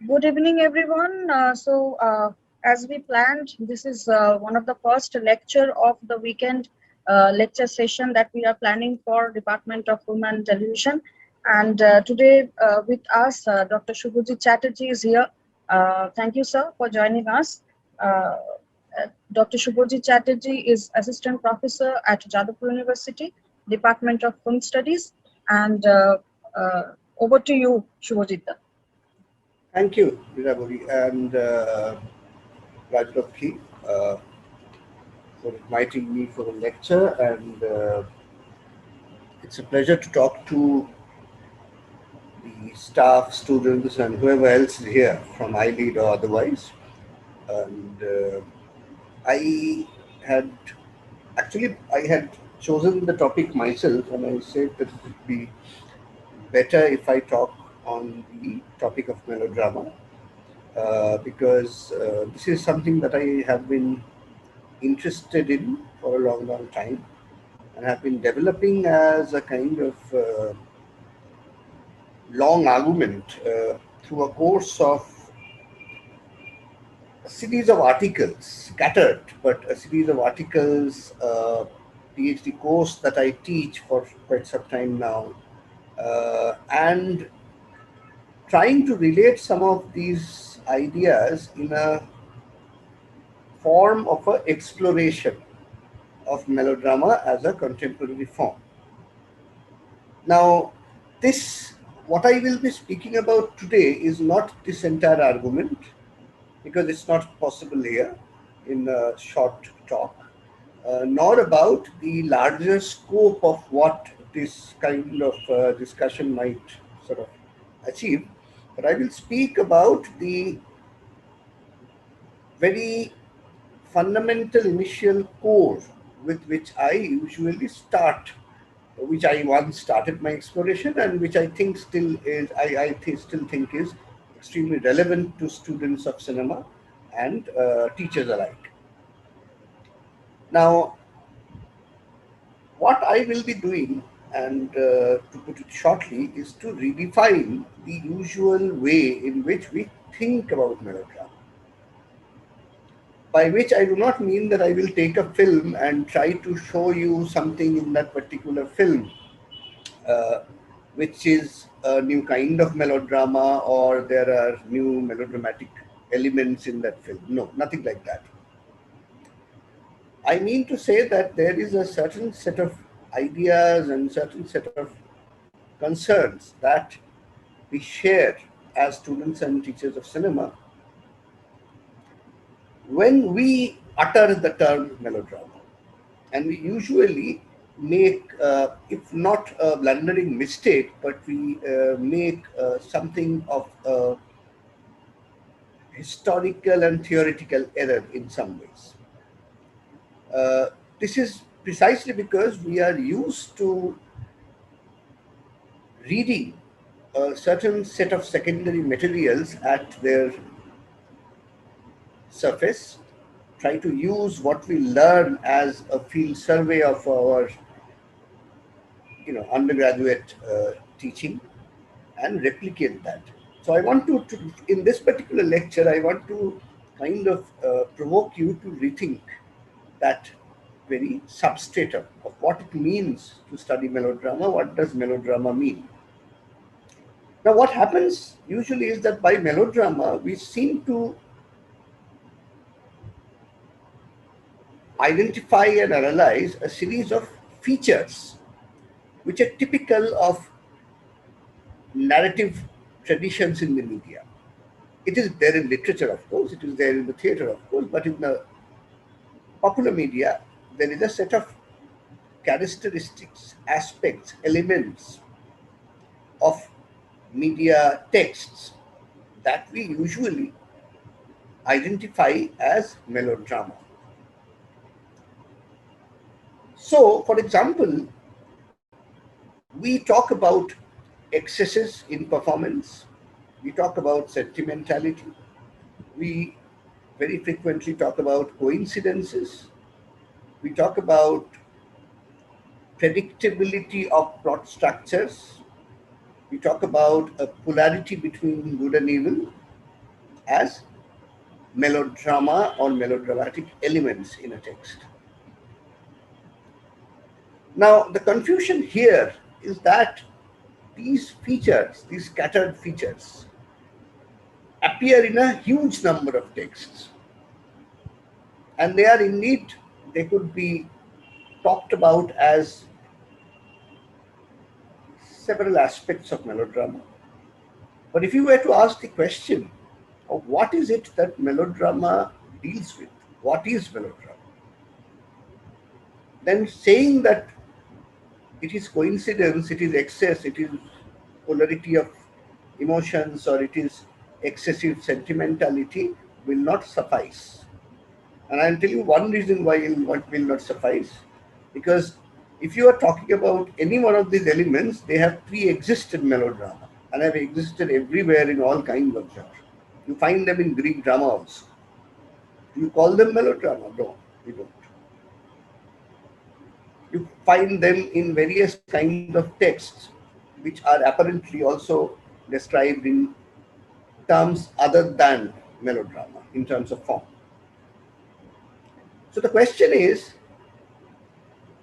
Good evening, everyone. As we planned, this is one of the first lecture of the weekend lecture session that we are planning for Department of Film and Television. And today with us, Dr. Shubhajit Chatterjee is here. Thank you, sir, for joining us. Uh, Dr. Shubhajit Chatterjee is Assistant Professor at Jadavpur University, Department of Film Studies. And uh, over to you, Shubhajit. Thank you, Virabhuri and Rajlakshmi, for inviting me for the lecture. And it's a pleasure to talk to the staff, students, and whoever else is here from iLead or otherwise. And I had I had chosen the topic myself, and I said that it would be better if I talk on the topic of melodrama because this is something that I have been interested in for a long, long time and have been developing as a kind of long argument through a course of a series of articles, scattered, but a series of articles, PhD course that I teach for quite some time now, and trying to relate some of these ideas in a form of an exploration of melodrama as a contemporary form. Now, this, what I will be speaking about today is not this entire argument because it's not possible here in a short talk, nor about the larger scope of what this kind of discussion might sort of achieve. But I will speak about the very fundamental initial core with which I usually start, which I once started my exploration and which I think still is, still think is extremely relevant to students of cinema and teachers alike. Now, what I will be doing, and to put it shortly, is to redefine the usual way in which we think about melodrama. By which I do not mean that I will take a film and try to show you something in that particular film, uh, which is a new kind of melodrama or there are new melodramatic elements in that film. No, nothing like that. I mean to say that there is a certain set of ideas and certain set of concerns that we share as students and teachers of cinema when we utter the term melodrama. And we usually make, if not a blundering mistake, but we make something of a historical and theoretical error in some ways. This is precisely because we are used to reading a certain set of secondary materials at their surface, try to use what we learn as a field survey of our undergraduate teaching and replicate that. So I want to in this particular lecture, I want to kind of provoke you to rethink that very substratum of what it means to study melodrama. What does melodrama mean? Now, what happens usually is that by melodrama, we seem to identify and analyze a series of features which are typical of narrative traditions in the media. It is there in literature, of course, it is there in the theater, of course, but in the popular media, there is a set of characteristics, aspects, elements of media texts that we usually identify as melodrama. So, for example, we talk about excesses in performance, we talk about sentimentality, we very frequently talk about coincidences, we talk about predictability of plot structures, we talk about a polarity between good and evil, as melodrama or melodramatic elements in a text. Now, the confusion here is that these features, these scattered features, appear in a huge number of texts. And they are indeed, they could be talked about as several aspects of melodrama. But if you were to ask the question of what is it that melodrama deals with, what is melodrama, then saying that it is coincidence, it is excess, it is polarity of emotions, or it is excessive sentimentality will not suffice. And I'll tell you one reason why it will not suffice. Because if you are talking about any one of these elements, they have pre-existed melodrama and have existed everywhere in all kinds of genres. You find them in Greek drama also. Do you call them melodrama? No, we don't. You find them in various kinds of texts which are apparently also described in terms other than melodrama, in terms of form. So the question is,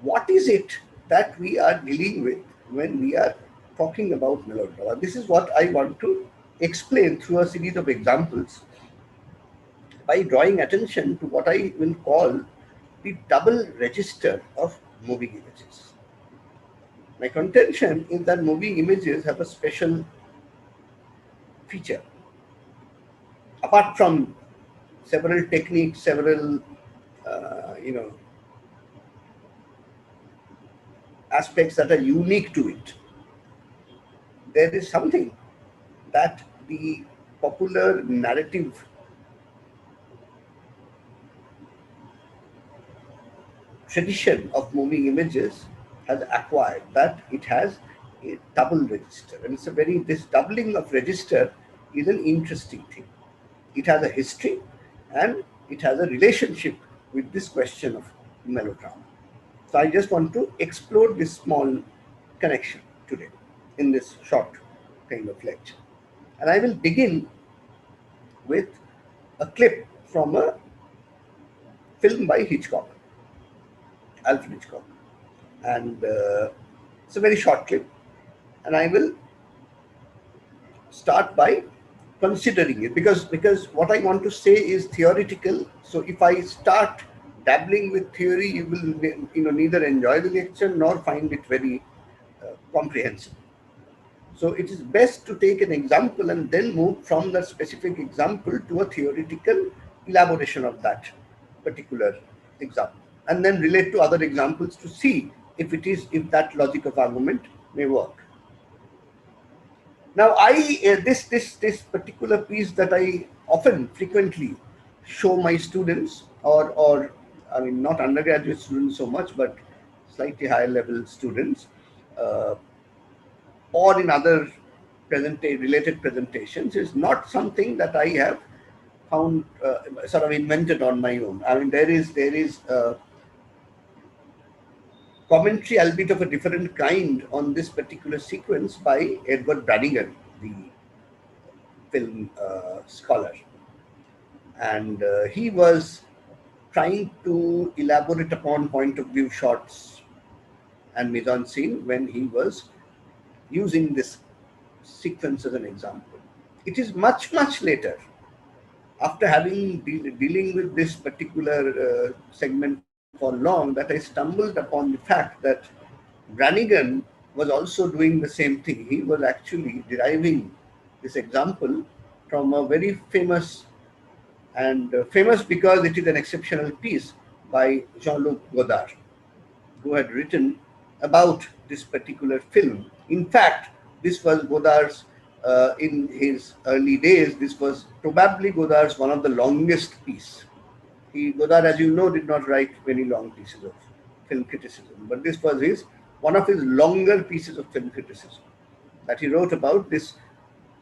what is it that we are dealing with when we are talking about melodrama? This is what I want to explain through a series of examples by drawing attention to what I will call the double register of moving images. My contention is that moving images have a special feature. Apart from several techniques, several aspects that are unique to it, there is something that the popular narrative tradition of moving images has acquired, that it has a double register. And it's this doubling of register is an interesting thing. It has a history and it has a relationship with this question of melodrama. So I just want to explore this small connection today in this short kind of lecture. And I will begin with a clip from a film by Hitchcock, Alfred Hitchcock. And it's a very short clip. And I will start by considering it because what I want to say is theoretical. So if I start dabbling with theory, you will neither enjoy the lecture nor find it very comprehensive. So it is best to take an example and then move from that specific example to a theoretical elaboration of that particular example, and then relate to other examples to see if that logic of argument may work. Now, this particular piece that I often frequently show my students, or I mean not undergraduate students so much, but slightly higher level students, or in other related presentations, is not something that I have found sort of invented on my own. I mean there is commentary, albeit of a different kind, on this particular sequence by Edward Branigan, the film scholar. And he was trying to elaborate upon point of view shots and mise-en-scene when he was using this sequence as an example. It is much, much later, after having dealing with this particular segment for long, that I stumbled upon the fact that Branigan was also doing the same thing. He was actually deriving this example from a very famous, and famous because it is an exceptional piece by Jean-Luc Godard, who had written about this particular film. In fact, this was Godard's, in his early days, this was probably Godard's one of the longest piece. Godard, as you know, did not write many long pieces of film criticism, but this was one of his longer pieces of film criticism that he wrote about this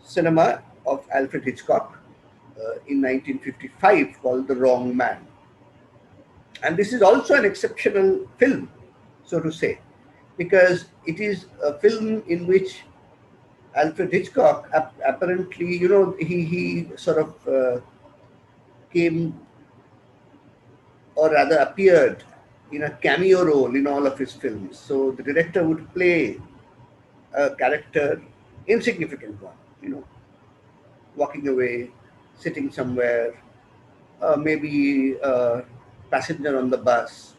cinema of Alfred Hitchcock in 1955 called The Wrong Man. And this is also an exceptional film, so to say, because it is a film in which Alfred Hitchcock apparently, he sort of came, or rather appeared in a cameo role in all of his films. So the director would play a character, insignificant one, walking away, sitting somewhere, maybe a passenger on the bus.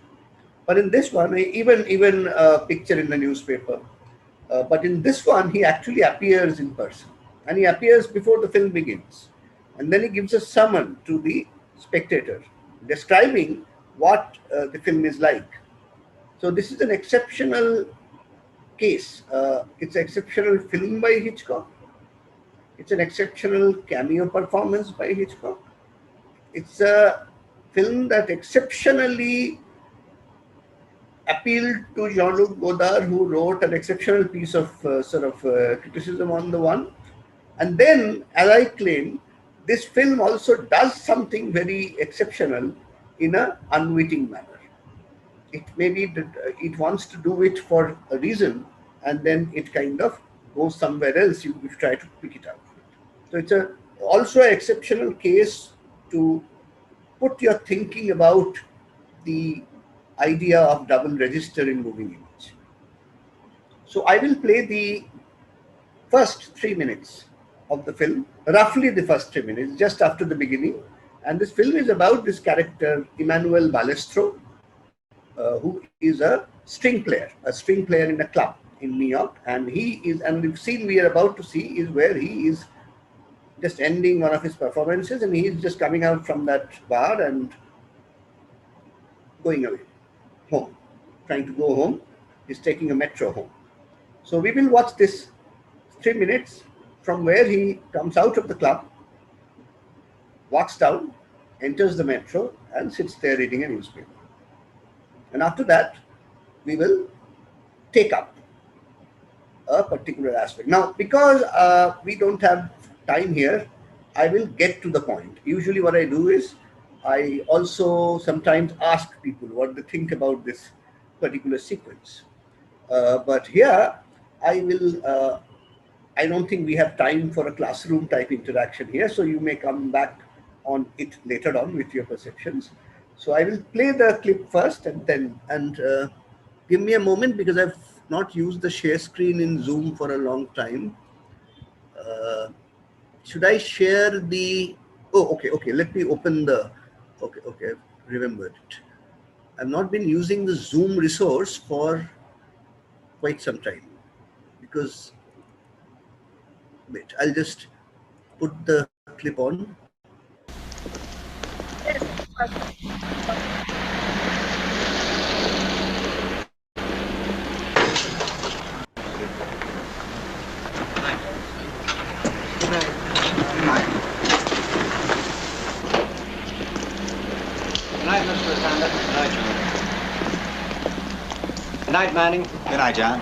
But in this one, even a picture in the newspaper. But in this one, he actually appears in person, and he appears before the film begins, and then he gives a summon to the spectator, describing what the film is like. So this is an exceptional case. It's an exceptional film by Hitchcock. It's an exceptional cameo performance by Hitchcock. It's a film that exceptionally appealed to Jean-Luc Godard, who wrote an exceptional piece of criticism on the one. And then, as I claim, this film also does something very exceptional in an unwitting manner. It maybe it wants to do it for a reason, and then it kind of goes somewhere else. You try to pick it out. So it's also an exceptional case to put your thinking about the idea of double register in moving image. So I will play the first 3 minutes of the film, roughly the first 3 minutes, just after the beginning. And this film is about this character, Emmanuel Balestro, who is a string player in a club in New York. And the scene we are about to see is where he is just ending one of his performances, and he is just coming out from that bar and going away home, trying to go home. He's taking a metro home. So we will watch this 3 minutes from where he comes out of the club, walks down, enters the metro, and sits there reading a newspaper. And after that, we will take up a particular aspect. Now, because we don't have time here, I will get to the point. Usually what I do is I also sometimes ask people what they think about this particular sequence. But here, I don't think we have time for a classroom type interaction here, so you may come back on it later on with your perceptions. So I will play the clip first, and give me a moment, because I've not used the share screen in Zoom for a long time. Should I share the... Oh, okay, let me open the... Okay, I've remembered it. I've not been using the Zoom resource for quite some time, because... Wait, I'll just put the clip on. Yes. Good night, Mr. Sanders. Good night, John. Good night, Manning. Good night, John.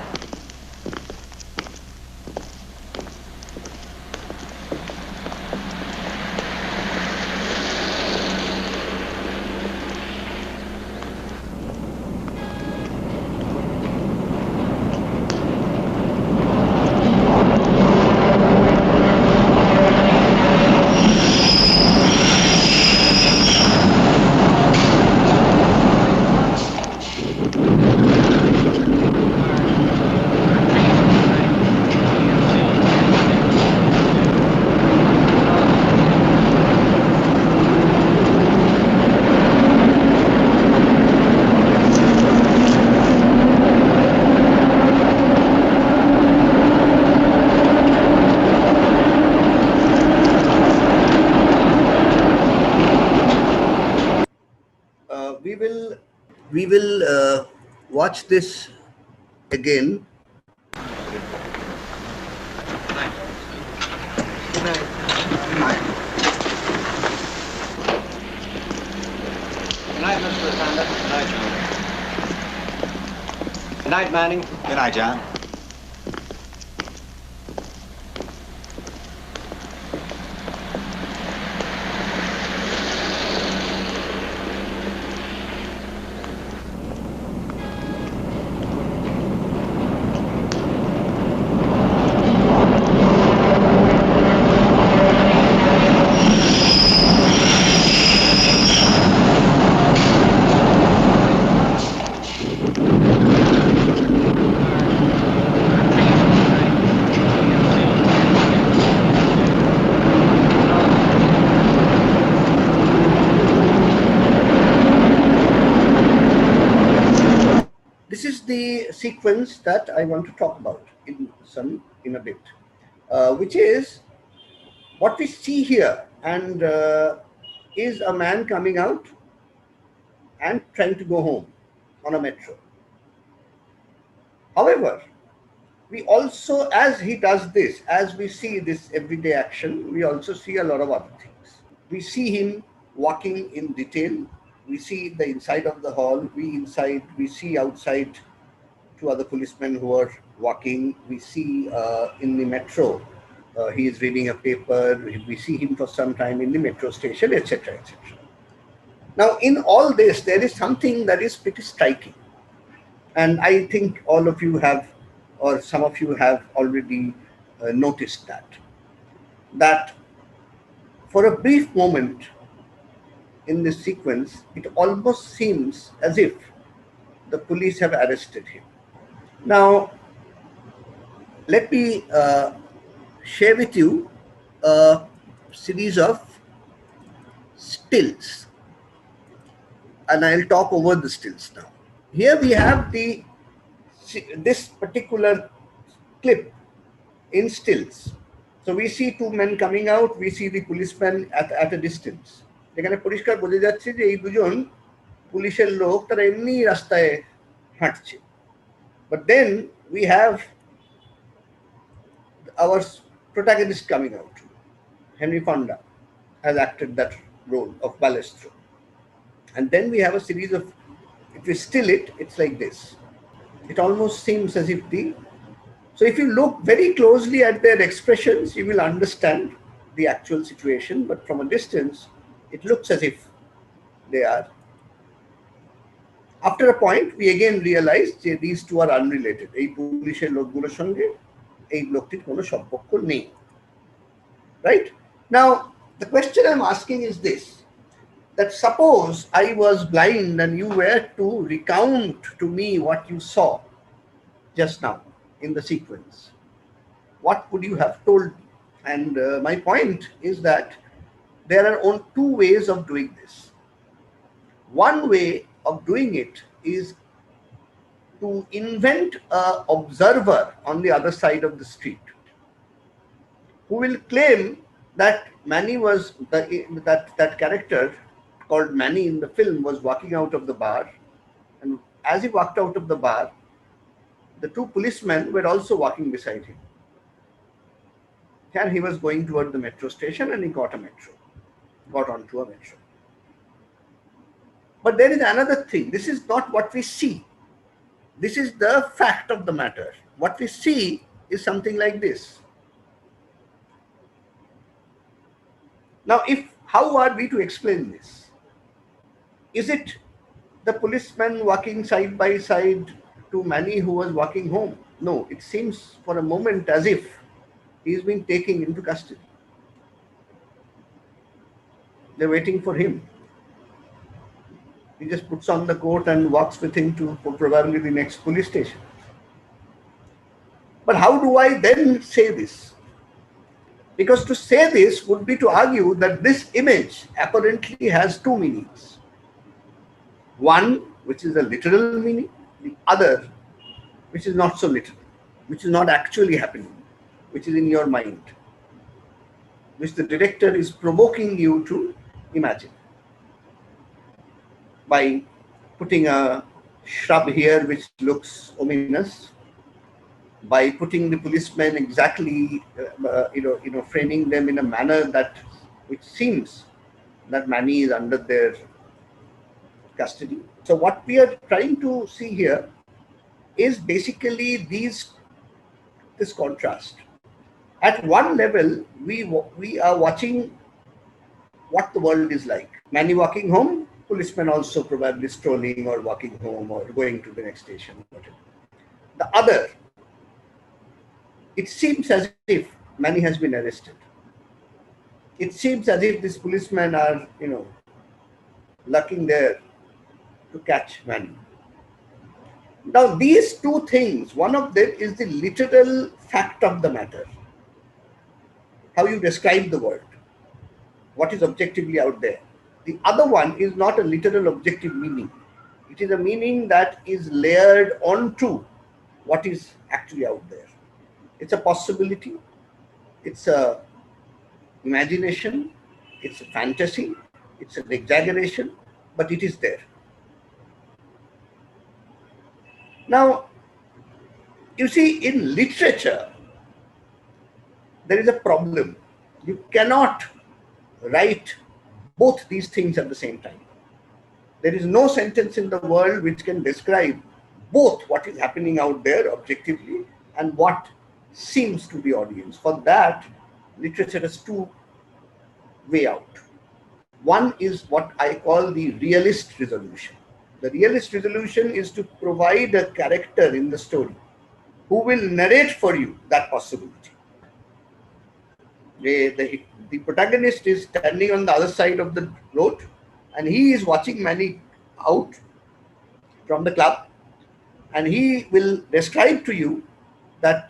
We will watch this again. Good night. Good night. Good night, Mr. Sanders. Good night, John. Good night, Manning. Good night, John. sequence that I want to talk about in a bit, which is what we see here, and is a man coming out and trying to go home on a metro. However, we also, as he does this, as we see this everyday action, we also see a lot of other things. We see him walking in detail. We see the inside of the hall. We see outside two other policemen who are walking. We see in the metro, he is reading a paper. We see him for some time in the metro station, etc., etc. Now, in all this, there is something that is pretty striking. And I think all of you have, or some of you have already noticed that for a brief moment in this sequence, it almost seems as if the police have arrested him. Now, let me share with you a series of stills, and I'll talk over the stills now. Here we have this particular clip in stills. So we see two men coming out, we see the policeman at a distance. এখানে পরিষ্কার বোঝা যাচ্ছে যে এই দুজন পুলিশের লোক তারা এমনি রাস্তায় হাঁটছে। But then we have our protagonist coming out. Henry Fonda has acted that role of Balestro. And then we have a series of, if we still it, it's like this. It almost seems as if so if you look very closely at their expressions, you will understand the actual situation, but from a distance, it looks as if they are. After a point, we again realize that these two are unrelated. এই পুলিশের লোকগুলোর সঙ্গে এই লোকটির কোনো সম্পর্ক নেই. Right? Now, the question I'm asking is this, that suppose I was blind and you were to recount to me what you saw just now in the sequence, what would you have told me? And my point is that there are only two ways of doing this. One way of doing it is to invent an observer on the other side of the street who will claim that Manny was, that character called Manny in the film was walking out of the bar, and as he walked out of the bar, the two policemen were also walking beside him. And he was going toward the metro station and he got onto a metro. But there is another thing. This is not what we see. This is the fact of the matter. What we see is something like this. Now, how are we to explain this? Is it the policeman walking side by side to Manny who was walking home? No, it seems for a moment as if he is being taken into custody. They're waiting for him. He just puts on the coat and walks with him to probably the next police station. But how do I then say this? Because to say this would be to argue that this image apparently has two meanings. One, which is a literal meaning, the other, which is not so literal, which is not actually happening, which is in your mind, which the director is provoking you to imagine by putting a shrub here which looks ominous, by putting the policemen exactly, framing them in a manner which seems that Manny is under their custody. So what we are trying to see here is basically this contrast. At one level, we are watching what the world is like. Manny walking home, policemen also probably strolling or walking home or going to the next station, whatever. The other, it seems as if Manny has been arrested. It seems as if these policemen are, lurking there to catch Manny. Now, these two things, one of them is the literal fact of the matter, how you describe the world, what is objectively out there. The other one is not a literal objective meaning. It is a meaning that is layered onto what is actually out there. It's a possibility, it's a imagination, it's a fantasy, it's an exaggeration, but it is there. Now, you see, in literature, there is a problem. You cannot write both these things at the same time. There is no sentence in the world which can describe both what is happening out there objectively and what seems to the audience. For that, literature has two ways out. One is what I call the realist resolution. The realist resolution is to provide a character in the story who will narrate for you that possibility. The protagonist is standing on the other side of the road and he is watching Manny out from the club, and he will describe to you that,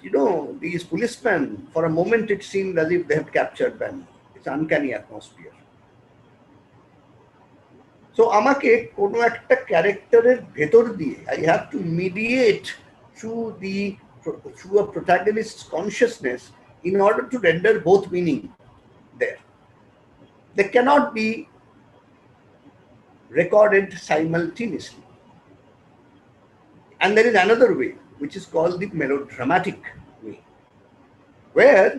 these policemen, for a moment it seemed as if they have captured Manny. It's an uncanny atmosphere. So আমাকে কোনো একটা ক্যারেক্টারের ভেতর দিয়ে I have to mediate through a protagonist's consciousness in order to render both meaning there. They cannot be recorded simultaneously. And there is another way, which is called the melodramatic way, where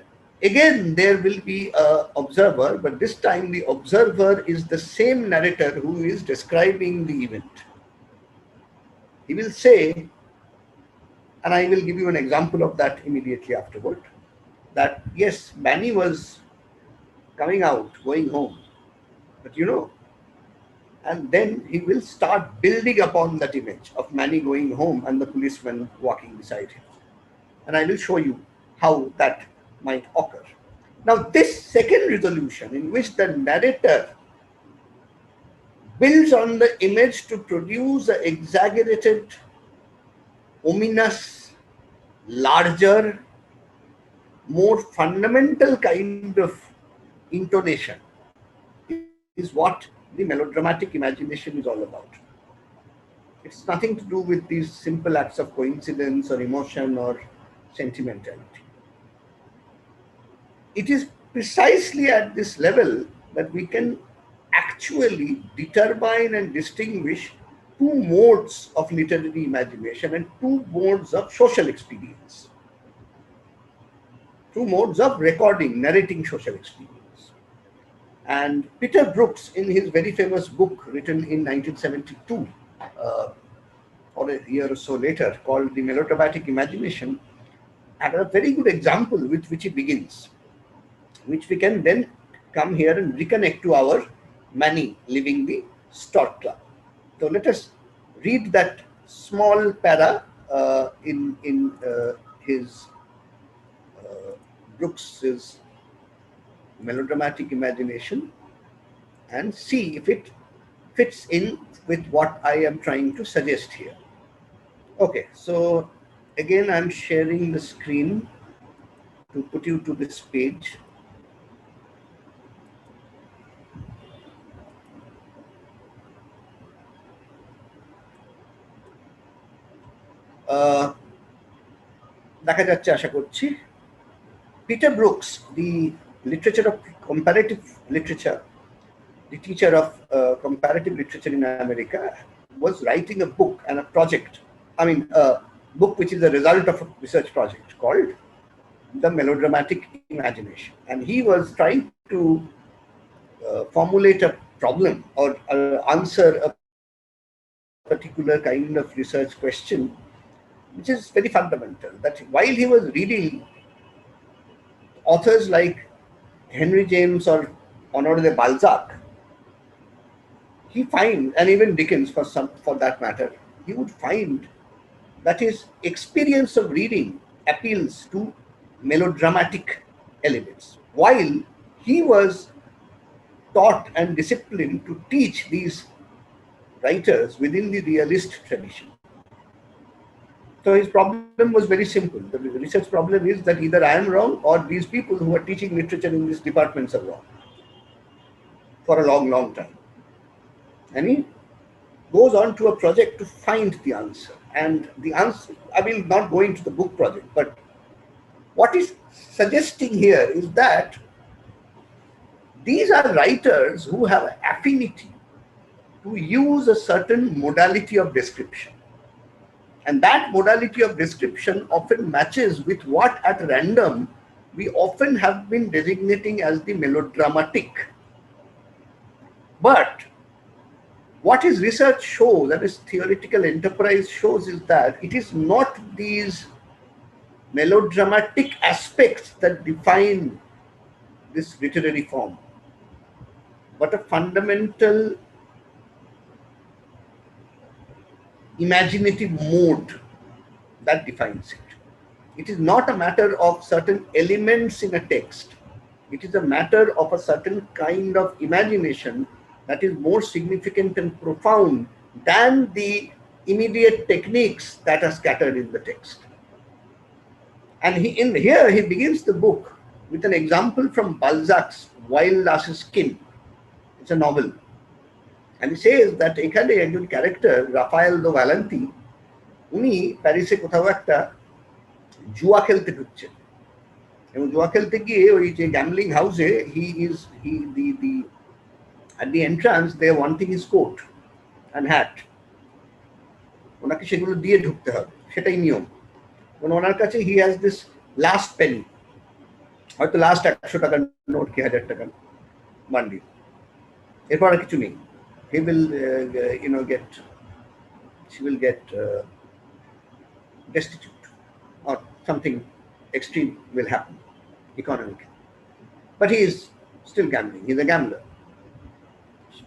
again there will be an observer, but this time the observer is the same narrator who is describing the event. He will say, and I will give you an example of that immediately afterward, that yes, Manny was coming out, going home, but and then he will start building upon that image of Manny going home and the policeman walking beside him. And I will show you how that might occur. Now, this second resolution, in which the narrator builds on the image to produce an exaggerated, ominous, larger, more fundamental kind of intonation, is what the melodramatic imagination is all about. It's nothing to do with these simple acts of coincidence or emotion or sentimentality. It is precisely at this level that we can actually determine and distinguish two modes of literary imagination and two modes of social experience, two modes of recording, narrating social experience. And Peter Brooks, in his very famous book written in 1972, or a year or so later, called The Melodramatic Imagination, had a very good example with which he begins, which we can then come here and reconnect to our Manny leaving the Stork Club. So let us read that small para in his Brooks's melodramatic imagination and see if it fits in with what I am trying to suggest here. Okay, so again I'm sharing the screen to put you to this page. দেখা যাচ্ছে আশা করছি। Peter Brooks, the literature of comparative literature, the teacher of comparative literature in America, was writing a book and a project, a book which is a result of a research project called The Melodramatic Imagination. And he was trying to formulate a problem or answer a particular kind of research question, which is very fundamental, that while he was reading authors like Henry James or Honoré de Balzac, he finds, and even Dickens for that matter, he would find that his experience of reading appeals to melodramatic elements, while he was taught and disciplined to teach these writers within the realist tradition. So his problem was very simple. The research problem is that either I am wrong or these people who are teaching literature in these departments are wrong for a long time. And he goes on to a project to find the answer. And the answer, I will not go into the book project, but what is suggesting here is that these are writers who have affinity to use a certain modality of description. And that modality of description often matches with what at random we often have been designating as the melodramatic. But what his research shows and his theoretical enterprise shows is that it is not these melodramatic aspects that define this literary form, but a fundamental imaginative mode that defines it. It is not a matter of certain elements in a text. It is a matter of a certain kind of imagination that is more significant and profound than the immediate techniques that are scattered in the text. And here he begins the book with an example from Balzac's Wild Ass's Skin. It's a novel. And he says that এখানে একজন character Rafael দো ভ্যালেন্তি উনি প্যারিসে কোথাও একটা জুয়া খেলতে ঢুকছেন এবং জুয়া খেলতে গিয়ে ওই যে গ্যাম্বলিং হাউসে at the entrance they are wanting his coat and hat. ওনাকে সেগুলো দিয়ে ঢুকতে হবে, সেটাই নিয়ম। ওনার কাছে he has this last penny, হয়তো লাস্ট 100 টাকার নোট কি 1000 টাকার বান্ডিল, এরপর আর কিছু নেই। He will she will get destitute or something extreme will happen economically. But he is still gambling. He is a gambler.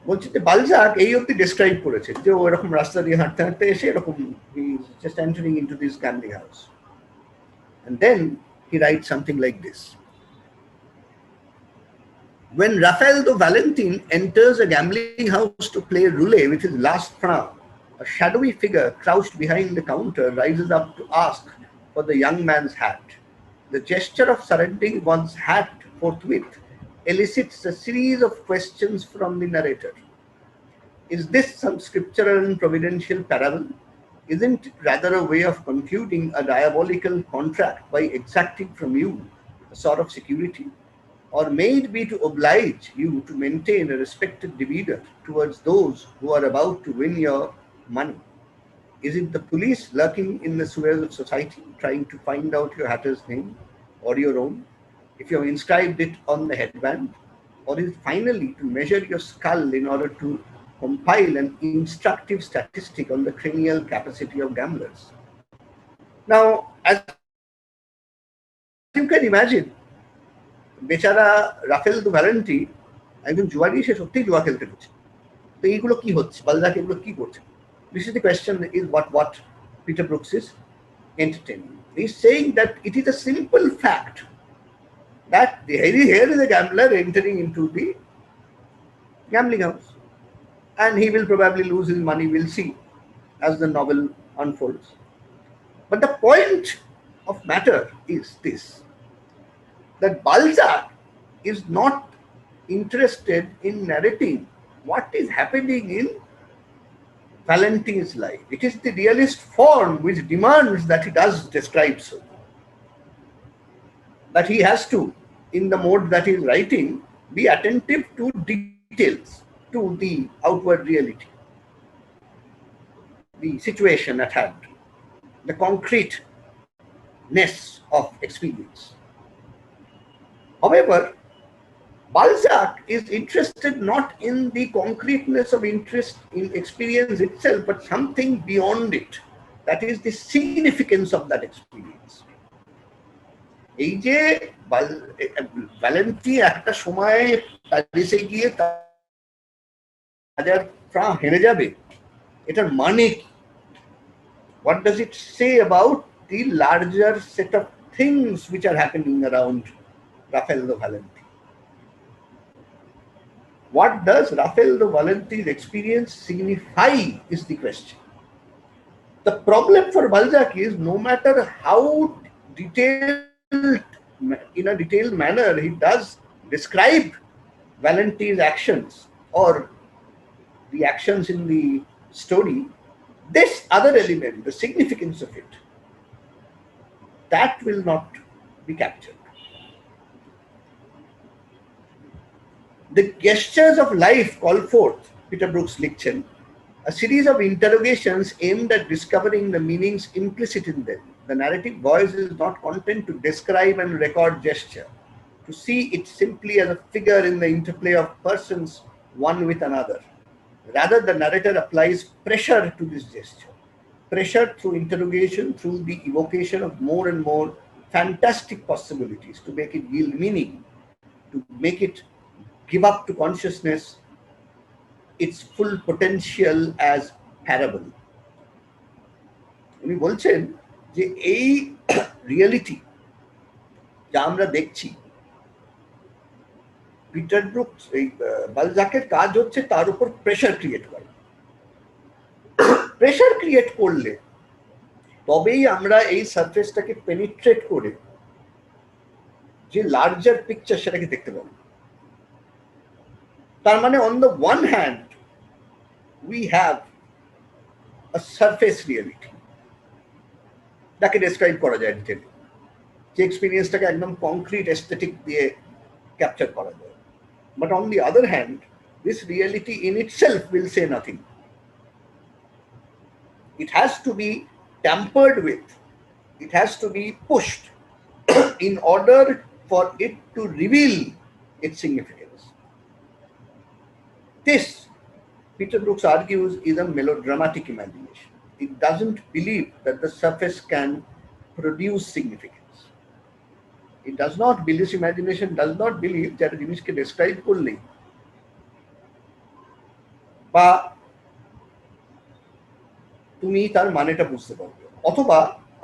বলছি যে বালজাক এই অবধি ডেসক্রাইব করেছে যে ও এরকম রাস্তা দিয়ে হাঁটতে হাঁটতে এসে এরকম he is just entering into this gambling house. And then he writes something like this. When Raphael do Valentin enters a gambling house to play roulette with his last franc, a shadowy figure crouched behind the counter rises up to ask for the young man's hat. The gesture of surrendering one's hat forthwith elicits a series of questions from the narrator. Is this some scriptural and providential parable? Isn't it rather a way of concluding a diabolical contract by exacting from you a sort of security? Or may it be to oblige you to maintain a respected demeanor towards those who are about to win your money? Is it the police lurking in the sewers of society, trying to find out your hatter's name or your own, if you have inscribed it on the headband? Or is it finally to measure your skull in order to compile an instructive statistic on the cranial capacity of gamblers? Now, as you can imagine, বেচারা Rafael দু ভ্যালেন্টি একজন জুয়ারি, সে সত্যিই জুয়া খেলতে হচ্ছে। তো এইগুলো কি হচ্ছে, বালজাক এগুলো কি করছে? This is the question, is what Peter Brooks is entertaining. He's saying that it is a simple fact that here is a gambler entering into the gambling house, and he will probably lose his money. We'll see as the novel unfolds. But the point of matter is this, that Balzac is not interested in narrating what is happening in Valentin's life. It is the realist form which demands that he does describe so. That he has to, in the mode that he is writing, be attentive to details, to the outward reality, the situation at hand, the concreteness of experience. However, Balzac is interested not in the concreteness of interest in experience itself, but something beyond it. That is the significance of that experience. এই যে ভ্যালেন্টি একটা সময় প্যারিসে গিয়ে হাজার ফ্রাঁ হেরে যাবে, এটার মানে কি? What does it say about the larger set of things which are happening around Raphael do Valenti? What does Raphael do Valenti's experience signify is the question. The problem for Balzac is, no matter how in a detailed manner he does describe Valenti's actions or the actions in the story, This other element, the significance of it, that will not be captured. The gestures of life call forth, Peter Brookes Lichten, a series of interrogations aimed at discovering the meanings implicit in them. The narrative voice is not content to describe and record gesture, to see it simply as a figure in the interplay of persons one with another. Rather, the narrator applies pressure to this gesture. Pressure through interrogation, through the evocation of more and more fantastic possibilities to make it yield meaning, to make it give up to consciousness its full potential as parable. উনি বলছেন যে এই reality যা আমরা দেখছি, Peter Brooks এই বালজাকের কাজ হচ্ছে তার উপর প্রেশার ক্রিয়েট করা। প্রেশার ক্রিয়েট করলে তবেই আমরা এই সারফেসটাকে পেনিট্রেট করে যে লার্জার পিকচার সেটাকে দেখতে পাবো। তার মানে on the one hand we have a surface reality যাকে ডেসক্রাইব করা যায় ডিটেইলে, যে এক্সপেরিয়েন্সটাকে একদম কংক্রিট এস্থেটিক দিয়ে ক্যাপচার করা যায়। But on the other hand, this reality in itself will say nothing. It has to be tampered with, it has to be pushed in order for it to reveal its significance. This, Peter Brookes argues, is a melodramatic imagination. It doesn't believe that the surface can produce significance. It does not believe, this imagination does not believe that a জিনিসকে describe করলেই বা তুমি তার মানেটা বুঝতে পারবে, অথবা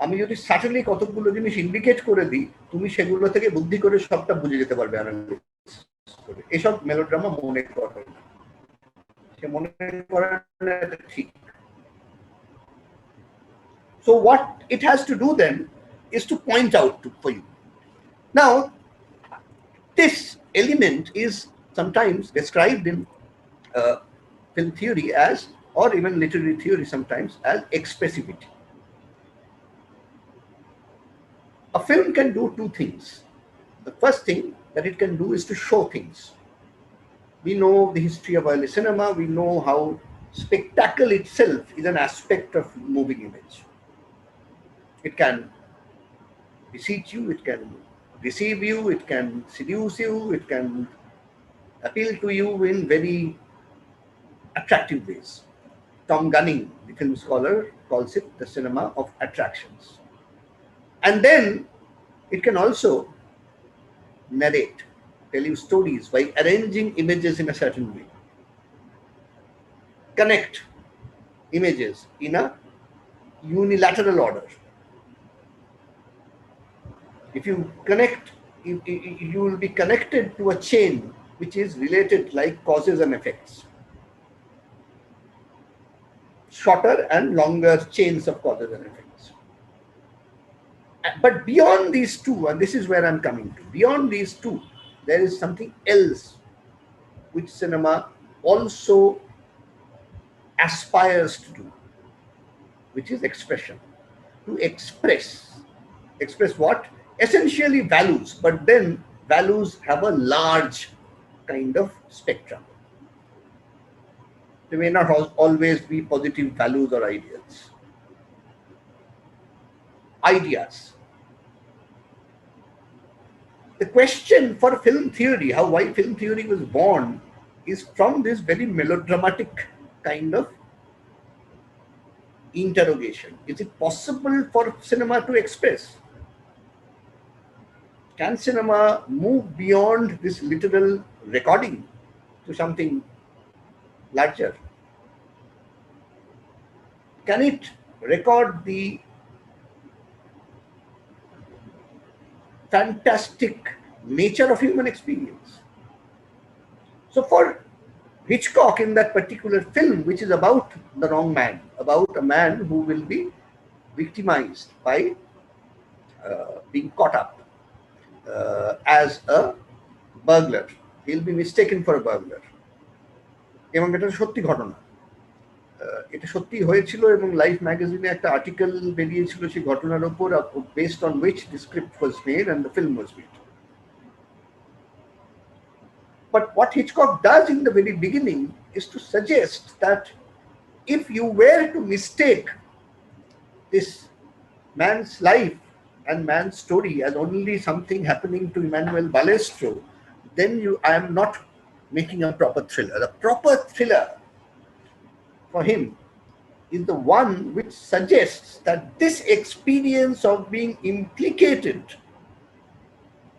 আমি যদি সাটেলি কতগুলো জিনিস ইন্ডিকেট করে দিই, তুমি সেগুলো থেকে বুদ্ধি করে সবটা বুঝে যেতে পারবে অ্যানালাইসিস করে। এসব মেলোড্রামা মনে করে না, সে মনে করে না এটা ঠিক। So what it has to do then is to point out for you. Now, this element is sometimes described in film theory as, or even literary theory sometimes, as expressivity. A film can do two things. The first thing that it can do is to show things. We know the history of early cinema. We know how spectacle itself is an aspect of moving image. It can beseech you, it can deceive you, it can seduce you, it can appeal to you in very attractive ways. Tom Gunning, the film scholar, calls it the cinema of attractions. And then it can also narrate, tell you stories by arranging images in a certain way, connect images in a unilateral order. If you connect, you will be connected to a chain which is related like causes and effects, shorter and longer chains of causes and effects. But beyond these two, and this is where I'm coming to, beyond these two, there is something else which cinema also aspires to do, which is expression. To express. Express what? Essentially values, but then values have a large kind of spectrum. They may not always be positive values or ideals. Ideas. The question for film theory, why film theory was born, is from this very melodramatic kind of interrogation. Is it possible for cinema to express? Can cinema move beyond this literal recording to something larger? Can it record the fantastic nature of human experience? So for Hitchcock, in that particular film, which is about the wrong man, about a man who will be victimized by being caught up as a burglar, he'll be mistaken for a burglar, এবং এটা সত্যি ঘটনা। এটা সত্যি হয়েছিল এবং life ম্যাগাজিনে একটা article বেরিয়েছিল সেই ঘটনার উপর, based on which the script was made and the film was made. But what Hitchcock does in the very beginning is to suggest that if you were to mistake this man's life and man's story as only something happening to Emmanuel Balestro, then I am not making a proper thriller. A proper thriller for him is the one which suggests that this experience of being implicated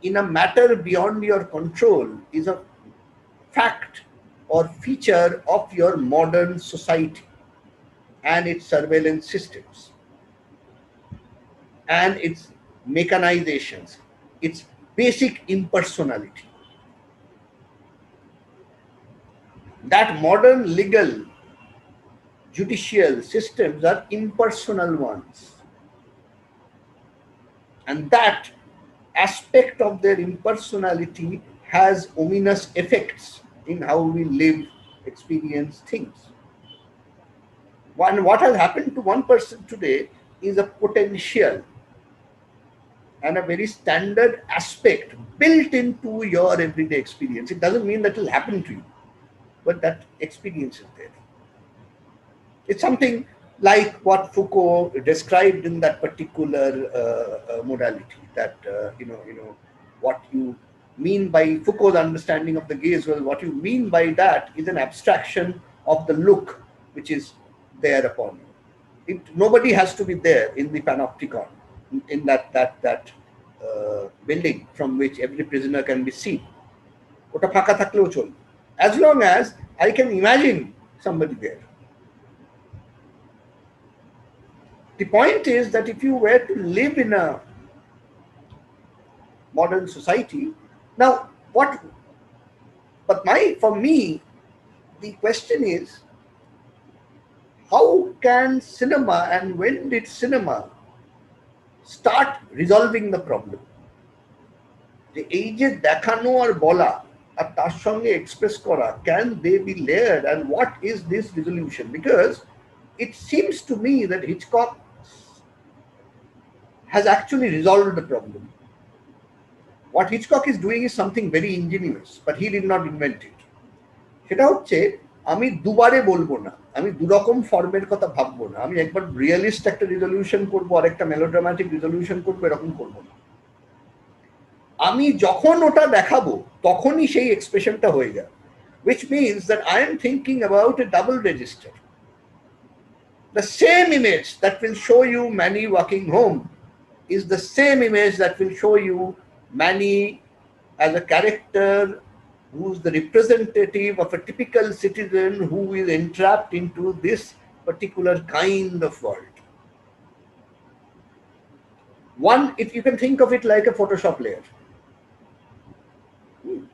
in a matter beyond your control is a fact or feature of your modern society and its surveillance systems and its mechanizations, its basic impersonality. That modern legal, judicial systems are impersonal ones. And that aspect of their impersonality has ominous effects in how we live, experience things. What has happened to one person today is a potential and a very standard aspect built into your everyday experience. It doesn't mean that it will happen to you, but that experience is there. It's something like what Foucault described in that particular modality, that what you mean by Foucault's understanding of the gaze. Well, what you mean by that is an abstraction of the look which is there upon you. Nobody has to be there in the panopticon, in that building from which every prisoner can be seen. Ota phaka thakleo cholbe, as long as I can imagine somebody there. The point is that if you were to live in a modern society, now for me, the question is, how can cinema and when did cinema start resolving the problem? যে এই যে দেখানো আর বলা আর তার সঙ্গে express করা, can they be layered, and what is this resolution? Because it seems to me that Hitchcock has actually resolved the problem. What Hitchcock is doing is something very ingenious, but he did not invent it. সেটা হচ্ছে, আমি দুবারে বলবো না, আমি দুরকম ফর্মের কথা ভাববো না, আমি একবার রিয়েলিস্ট একটা রিজলিউশন করবো আর একটা মেলোড্রামাটিক রিজলিউশন করবো, এরকম করবো না। আমি যখন ওটা দেখাবো তখনই সেই এক্সপ্রেশনটা হয়ে যাবে, which means that I am thinking about a double register. The same image that will show you Manny walking home is the same image that will show you Manny as a character who's the representative of a typical citizen who is entrapped into this particular kind of world. One, if you can think of it like a Photoshop layer.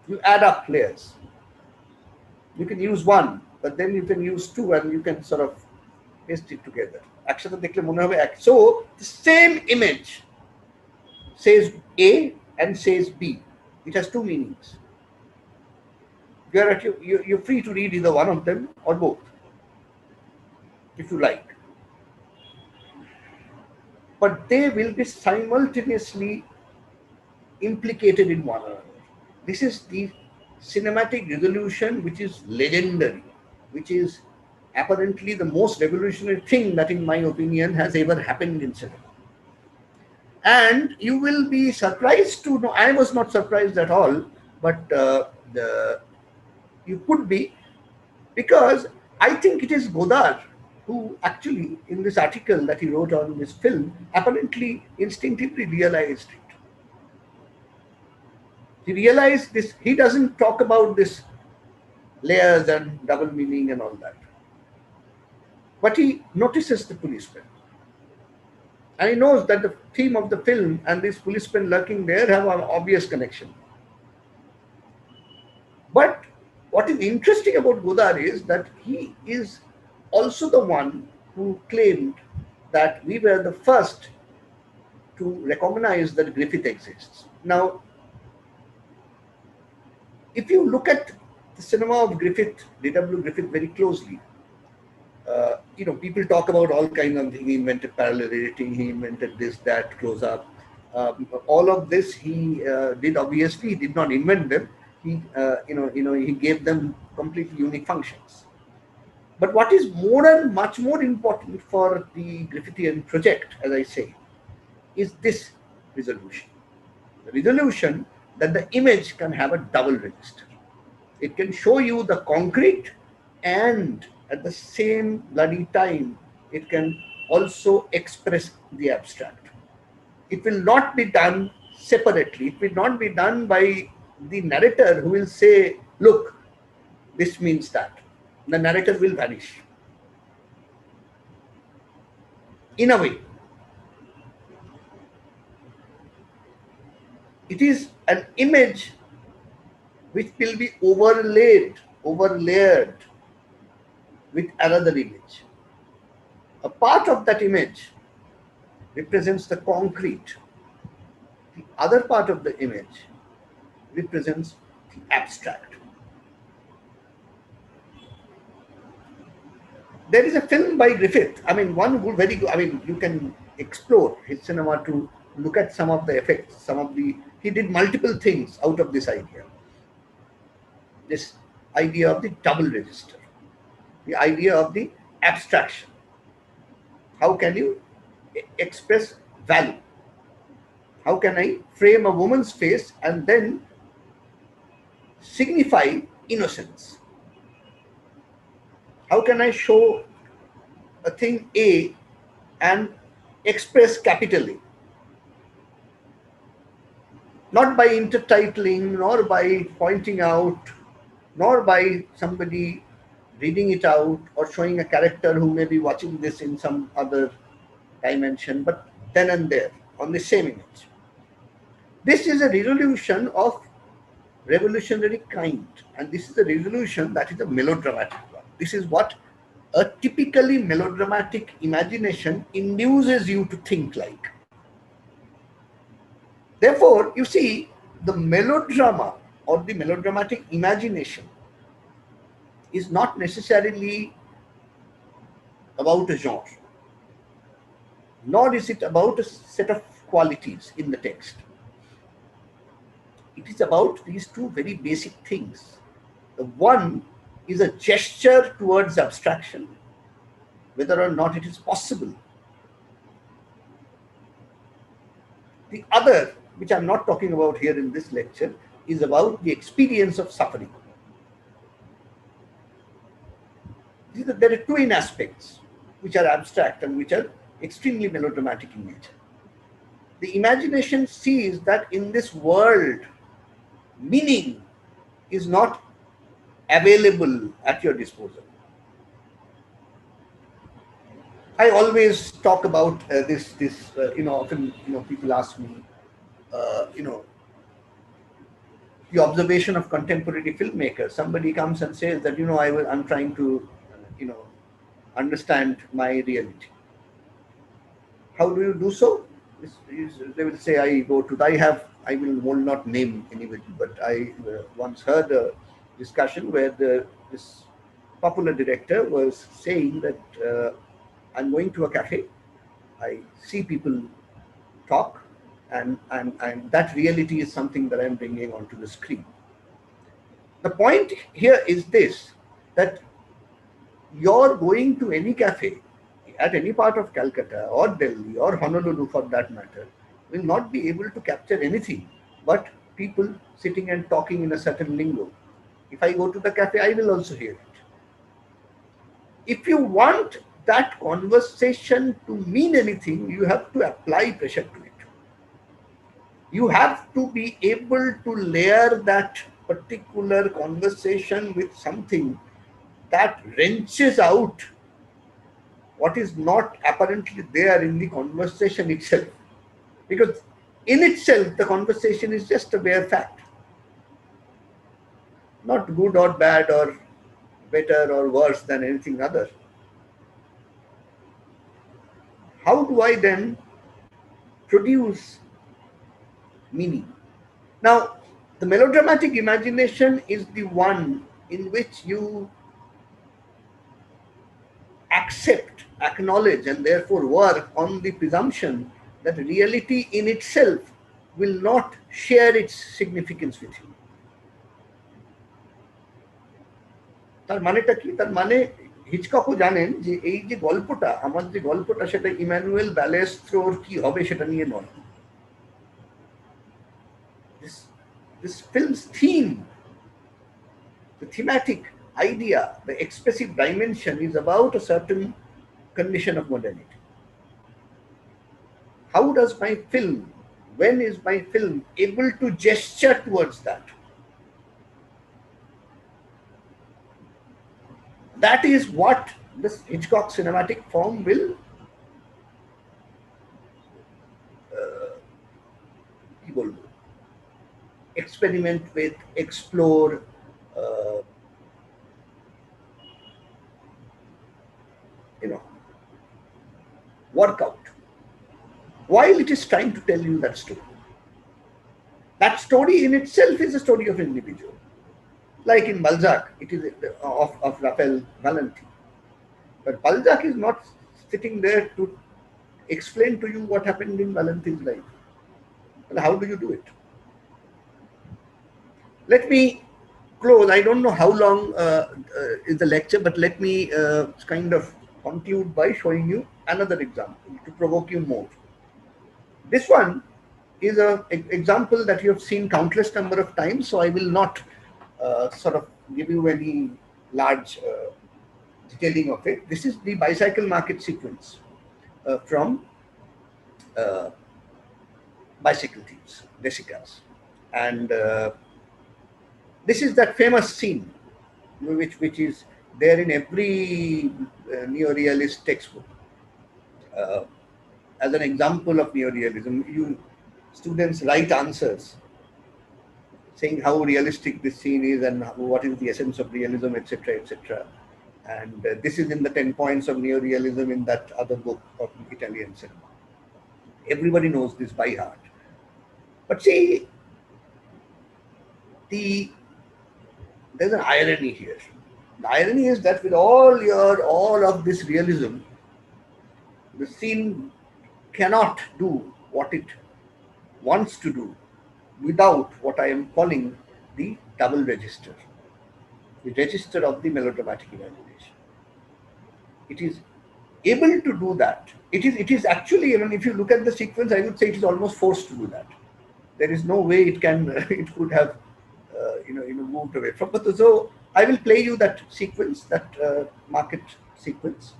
You add up layers. You can use one, but then you can use two and you can sort of paste it together. So the same image says A and says B. It has two meanings. You're free to read either one of them or both, if you like. But they will be simultaneously implicated in one another. This is the cinematic resolution which is legendary, which is apparently the most revolutionary thing that, in my opinion, has ever happened in cinema. And you will be surprised to know, I was not surprised at all, but you could be, because I think it is Godard who actually, in this article that he wrote on this film, apparently instinctively realized it. He realized this. He doesn't talk about this layers and double meaning and all that, but he notices the policeman. And he knows that the theme of the film and these policemen lurking there have an obvious connection. But what is interesting about Godard is that he is also the one who claimed that we were the first to recognize that Griffith exists. Now, if you look at the cinema of Griffith, D.W. Griffith, very closely, people talk about all kinds of things. He invented parallel editing. He invented this, that, close up. All of this he did. Obviously, he did not invent them. He, he gave them completely unique functions. But what is more and much more important for the Griffithian project, as I say, is this resolution. The resolution that the image can have a double register. It can show you the concrete, and at the same bloody time, it can also express the abstract. It will not be done separately. It will not be done by the narrator who will say, look, this means that. The narrator will vanish. In a way, it is an image which will be overlaid, overlayered with another image. A part of that image represents the concrete. The other part of the image represents the abstract. There is a film by Griffith. I mean, one good, very good. I mean, you can explore his cinema to look at some of the effects, he did multiple things out of this idea. This idea of the double register, the idea of the abstraction. How can you express value? How can I frame a woman's face and then signify innocence? How can I show a thing A and express capital A? Not by intertitling, nor by pointing out, nor by somebody reading it out or showing a character who may be watching this in some other dimension, but then and there on the same image. This is a resolution of revolutionary kind, and this is a resolution that is a melodramatic one. This is what a typically melodramatic imagination induces you to think like. Therefore, you see, the melodrama or the melodramatic imagination is not necessarily about a genre, nor is it about a set of qualities in the text. It is about these two very basic things. The one is a gesture towards abstraction, whether or not it is possible. The other, which I'm not talking about here in this lecture, is about the experience of suffering. There are twin aspects which are abstract and which are extremely melodramatic in nature. The imagination sees that in this world, meaning is not available at your disposal. I always talk about often, people ask me, the observation of contemporary filmmakers. Somebody comes and says that, I'm trying to, understand my reality. How do you do so? They will say, I will not name anybody, but I once heard a discussion where this popular director was saying that I'm going to a cafe, I see people talk, and that reality is something that I'm bringing onto the screen. The point here is this, that you're going to any cafe at any part of Calcutta or Delhi or Honolulu for that matter will not be able to capture anything but people sitting and talking in a certain lingo. If I go to the cafe, I will also hear it. If you want that conversation to mean anything, you have to apply pressure to it. You have to be able to layer that particular conversation with something that wrenches out what is not apparently there in the conversation itself. Because in itself, the conversation is just a bare fact. Not good or bad or better or worse than anything other. How do I then produce meaning? Now, the melodramatic imagination is the one in which you accept, acknowledge, and therefore work on the presumption that reality in itself will not share its significance with you. তার মানেটা কি? তার মানে হিচককও জানেন যে এই যে গল্পটা, আমার যে গল্পটা, সেটা ইমানুয়েল ব্যালেস্ত্রোর কি হবে সেটা নিয়ে নয়। This film's theme, the thematic idea, the expressive dimension is about a certain condition of modernity. How does my film, when is my film able to gesture towards that? That is what this Hitchcock cinematic form will experiment with, explore, work out, while it is trying to tell you that story. That story in itself is a story of individual. Like in Balzac, it is of Raphael Valentine. But Balzac is not sitting there to explain to you what happened in Valentine's life. And how do you do it? Let me close. I don't know how long is the lecture, but let me kind of conclude by showing you another example to provoke you more. This one is an example that you have seen countless number of times, so I will not sort of give you any large detailing of it. This is the bicycle market sequence from Bicycle Thieves, Desiccas. And this is that famous scene which is there in every neorealist textbook. As an example of neorealism, you students write answers saying how realistic this scene is and what is the essence of realism, etc., etc. And this is in the 10 points of neorealism in that other book of Italian cinema. Everybody knows this by heart. But see, there's an irony here. The irony is that with all of this realism, the scene cannot do what it wants to do without what I am calling the double register, the register of the melodramatic imagination. It is able to do that. It is actually, I mean, if you look at the sequence, I would say it is almost forced to do that. There is no way it can, it could have, moved away from. But so I will play you that sequence, that market sequence,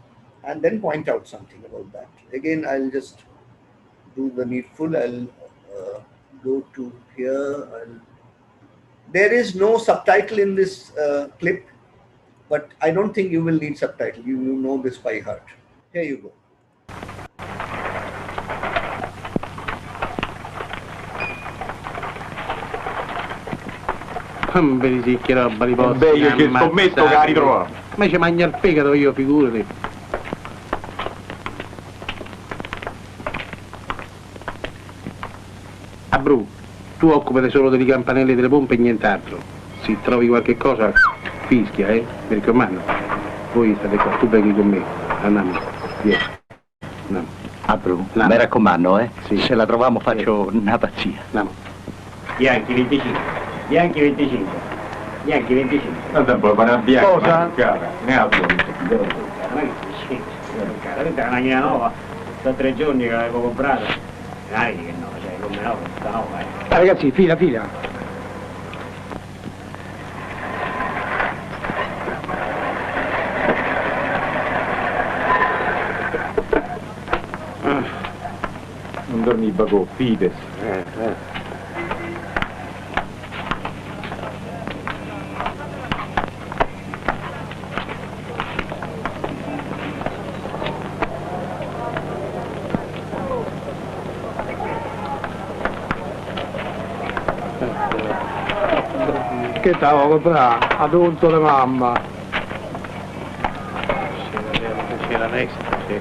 and then point out something about that. Again, I'll just do the needful. I'll go to here. There is no subtitle in this clip, but I don't think you will need subtitle. You know this by heart. Here you go. Vedi che roba di posto. Beh, io che scommetto che la ritrovo. Ma ci mangia il fegato io, figurati. Abru, tu occupati solo delle campanelle delle pompe e nient'altro. Se trovi qualche cosa, fischia, mi raccomando. Voi state qua, tu beghi con me. Andiamo, via. Andiamo. Abru, mi raccomando, Sì. Se la troviamo faccio una pazzia. Andiamo. Bianchi 25. Bianchi 25. Bianchi 25. Non puoi fare una bianca. Cosa? Ne ha due. Ma che c'è? Questa è una macchina nuova. Sono 3 giorni che l'avevo comprata. Dai che no, cioè come no, questa nuova. Ragazzi, fila. Non dormiva con Fides. Che stavo comprando? Adulto la mamma. C'è la Next, sì.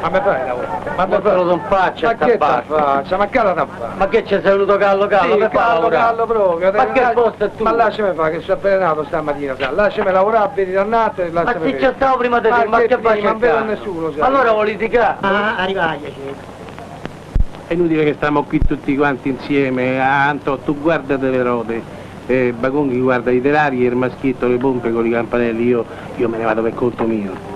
Ma mi fai lavorare? Ma Ma però non faccia Ma che sta ta parte. faccia? Ma che la ta fa? Ma che c'è saluto callo callo? Sì, Che fa callo, lavorare? callo proprio. Ma che posto è tu? Ma lasciami fare che sono avvelenato stamattina, sa. Lasciami lavorare, vedi dannato e Ma lasciami se c'è stavo prima di te, ma che fai? Non vedo nessuno, sa. Allora vuoi litigare? È inutile che stiamo qui tutti quanti insieme. Anto, tu guarda delle rode, Bagonghi guarda i telari e il maschietto le pompe con i campanelli, io me ne vado per conto mio.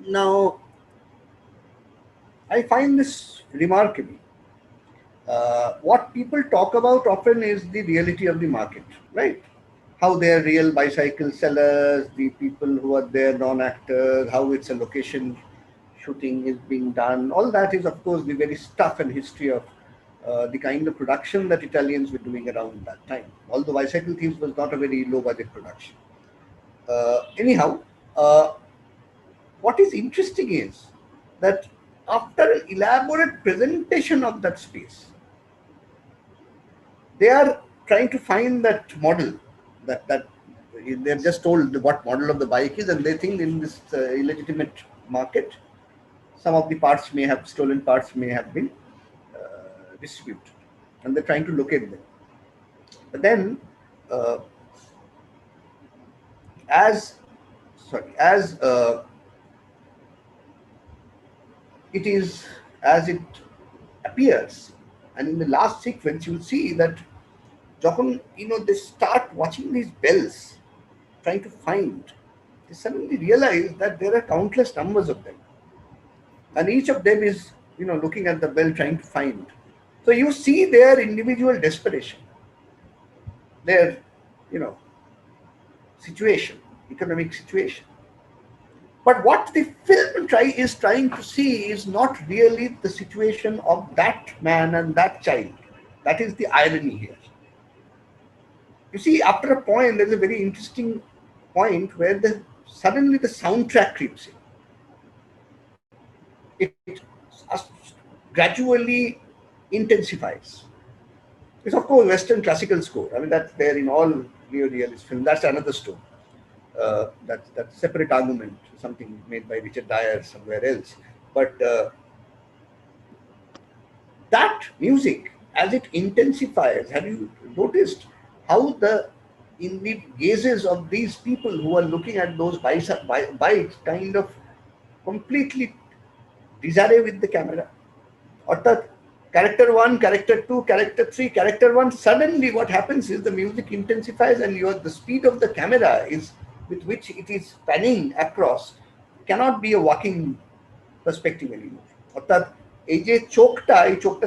Now, I find this remarkable. What people talk about often is the reality of the market, right? How they are real bicycle sellers, the people who are there, non-actors, how it's a location shooting is being done. All that is, of course, the very stuff and history of the kind of production that Italians were doing around that time. Although Bicycle Thieves was not a very low-budget production. Anyhow, what is interesting is that after an elaborate presentation of that space, they are trying to find that model that they're just told what model of the bike is, and they think in this illegitimate market, some of the parts may have stolen parts may have been distributed, and they're trying to locate them. But then, as it appears, and in the last sequence, you'll see that they start watching these bells, trying to find. They suddenly realize that there are countless numbers of them, and each of them is looking at the bell, trying to find. So you see their individual desperation, their situation, economic situation. But what the film is trying to see is not really the situation of that man and that child. That is the irony here. You see, after a point, there's a very interesting point where suddenly the soundtrack creeps in. It gradually intensifies. It's of course Western classical score. I mean, that's there in all neo-realist films. That's another story. That's separate argument, something made by Richard Dyer somewhere else. But that music, as it intensifies, have you noticed how in the gazes of these people who are looking at those bikes kind of completely disarray with the camera? Or that character 1, character 2, character 3, character 1, suddenly what happens is the music intensifies, and the speed of the camera is with which it is panning across cannot be a walking perspective anymore. অর্থাৎ এই যে চোখটা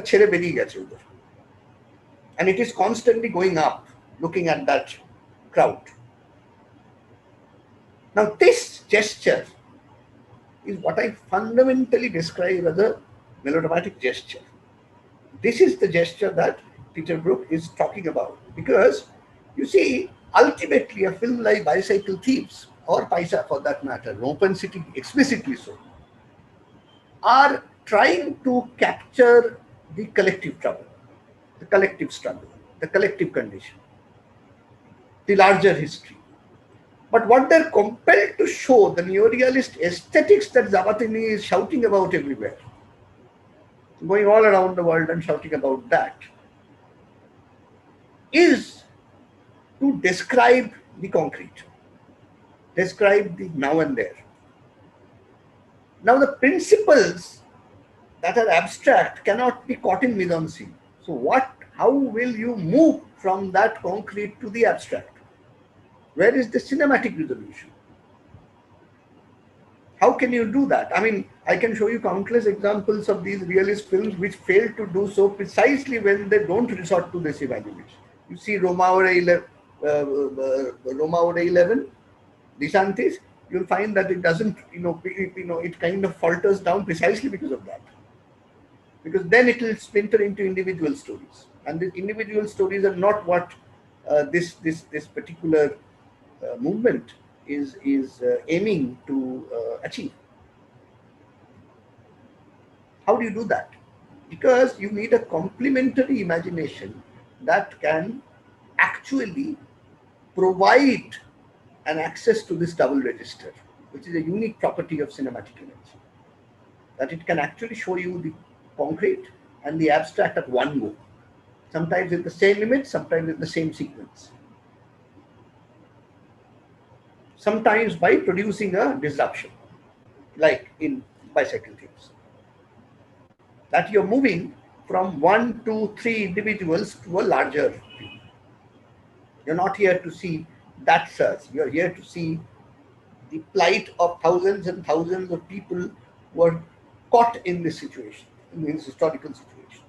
ছেড়ে বেরিয়ে গেছে ওদের, and it is constantly going up, looking at that crowd. Now this gesture is what I fundamentally describe as a melodramatic gesture. This is the gesture that Peter Brook is talking about, because you see, ultimately a film like Bicycle Thieves, or Paisa for that matter, Open City explicitly so, are trying to capture the collective trouble, the collective struggle, the collective condition, the larger history. But what they're compelled to show, the neorealist aesthetics that Zavattini is shouting about everywhere, going all around the world and shouting about that, is to describe the concrete, describe the now and there. Now the principles that are abstract cannot be caught in mise-en-scene. So how will you move from that concrete to the abstract? Where is the cinematic resolution? How can you do that? I mean, I can show you countless examples of these realist films which fail to do so precisely when they don't resort to this evaluation. You see Roma or 11, DeSantis, you'll find that it doesn't, it kind of falters down precisely because of that. Because then it will splinter into individual stories, and the individual stories are not what this particular movement is aiming to achieve. How do you do that? Because you need a complementary imagination that can actually provide an access to this double register, which is a unique property of cinematic image, that it can actually show you the concrete and the abstract at one go, sometimes in the same image, sometimes in the same sequence, sometimes by producing a disruption, like in bicycle themes, that you're moving from 1, 2, 3 individuals to a larger view. You're not here to see that search. You're here to see the plight of thousands and thousands of people who are caught in this situation, in this historical situation.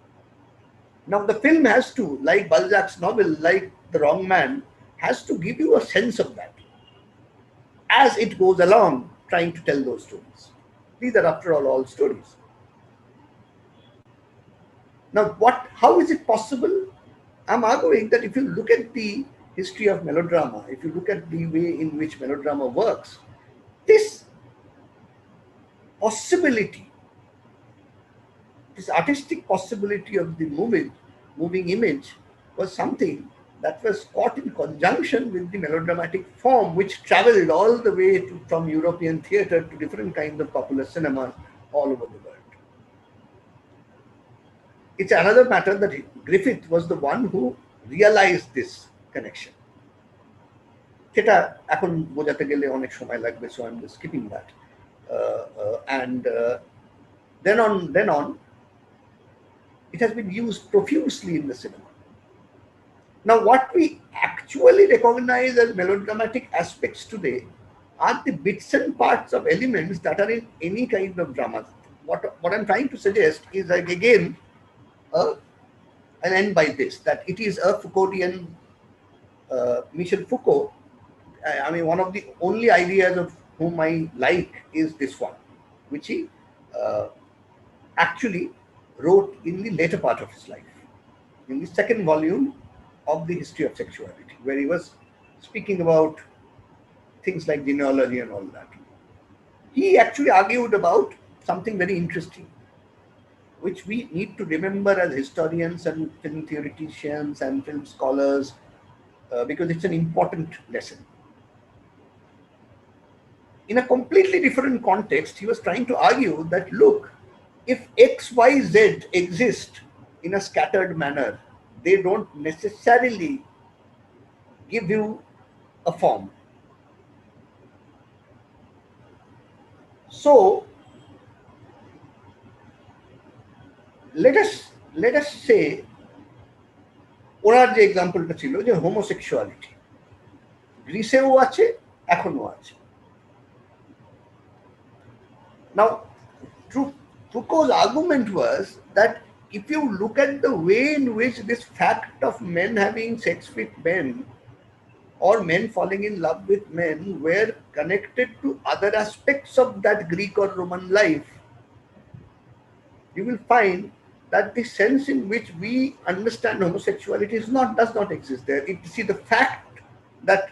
Now the film has to, like Balzac's novel, like The Wrong Man, has to give you a sense of that as it goes along trying to tell those stories. These are, after all stories. Now, how is it possible? I'm arguing that if you look at the history of melodrama, if you look at the way in which melodrama works, this possibility, this artistic possibility of the moving image was something that was caught in conjunction with the melodramatic form, which traveled all the way from European theatre to different kinds of popular cinemas all over the world. It's another matter that Griffith was the one who realized this connection. So I'm just skipping that. Then on, it has been used profusely in the cinema. Now, what we actually recognize as melodramatic aspects today are the bits and parts of elements that are in any kind of drama. What I'm trying to suggest is, like, again, an end by this, that it is a Foucauldian, Michel Foucault. I mean, one of the only ideas of whom I like is this one, which he actually wrote in the later part of his life, in the second volume of the History of Sexuality, where he was speaking about things like genealogy and all that. He actually argued about something very interesting, which we need to remember as historians and film theoreticians and film scholars, because it's an important lesson. In a completely different context, he was trying to argue that, look, if X, Y, Z exist in a scattered manner, they don't necessarily give you a form. So let us say, ওনার যে এক্সাম্পলটা ছিল যে homosexuality, গ্রিসেও আছে, এখনো আছে। Now, Foucault's argument was that if you look at the way in which this fact of men having sex with men or men falling in love with men were connected to other aspects of that Greek or Roman life, you will find that the sense in which we understand homosexuality does not exist there. See, the fact that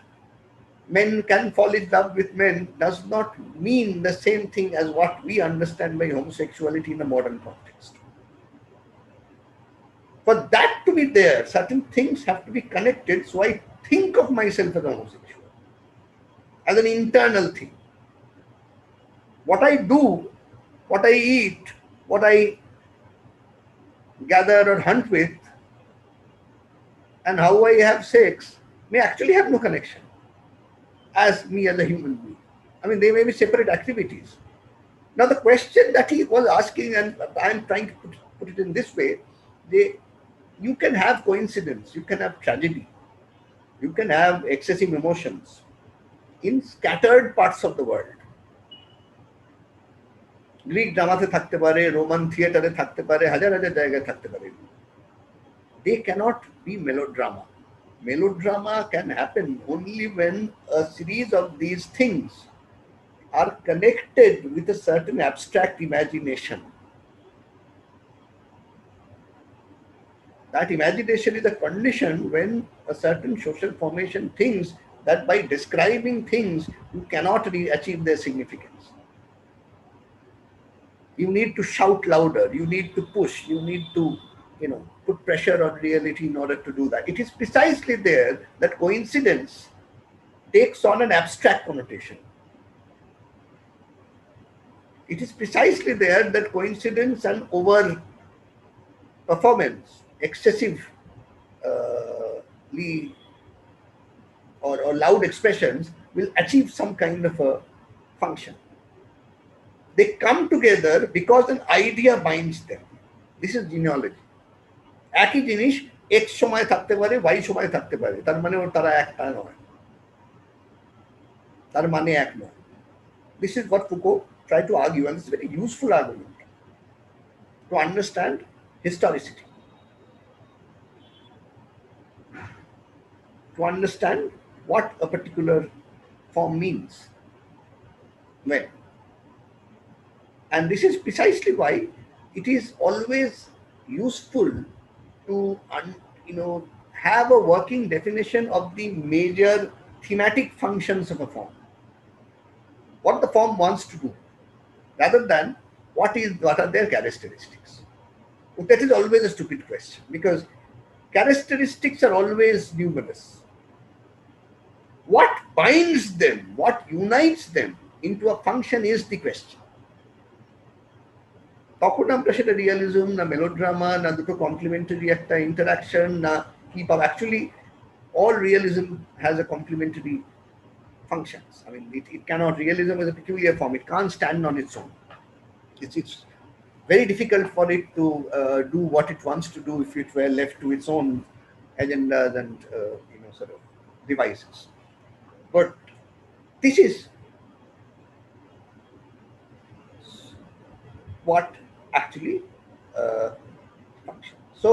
men can fall in love with men does not mean the same thing as what we understand by homosexuality in a modern context. For that to be there, certain things have to be connected. So I think of myself as a homosexual, as an internal thing. What I do, what I eat, what I gather or hunt with, and how I have sex may actually have no connection as me as a human being. I mean, they may be separate activities. Now, the question that he was asking, and I'm trying to put it in this way, you can have coincidence, you can have tragedy, you can have excessive emotions in scattered parts of the world. Greek ড্রামাতে থাকতে পারে, Roman থিয়েটারে থাকতে পারে, হাজার হাজার জায়গায় থাকতে পারে। They cannot be melodrama. Melodrama can happen only when a series of these things are connected with a certain abstract imagination. That imagination is a condition when a certain social formation thinks that by describing things, you cannot achieve their significance. You need to shout louder, you need to push, you need to, put pressure on reality in order to do that. It is precisely there that coincidence takes on an abstract connotation. It is precisely there that coincidence and over performance, excessively or loud expressions will achieve some kind of a function. They come together because an idea binds them. This is genealogy. একই জিনিস x সময় থাকতে পারে, y সময় থাকতে পারে, তার মানে তারা একটা নয়, তার মানে এক নয়. This is what Foucault tried to argue, and it's a very useful argument to understand historicity, to understand what a particular form means when. And this is precisely why it is always useful to have a working definition of the major thematic functions of a form, what the form wants to do, rather than what are their characteristics. But that is always a stupid question, because characteristics are always numerous. What binds them, what unites them into a function is the question. তখন আমরা সেটা realism না melodrama না দুটো complimentary একটা interaction না কি পাবো. Actually all realism has a complementary functions. I mean, it cannot, realism is a peculiar form, it can't stand on its own. It's very difficult for it to do what it wants to do if it were left to its own agendas and sort of devices. But this is what actually functions. So,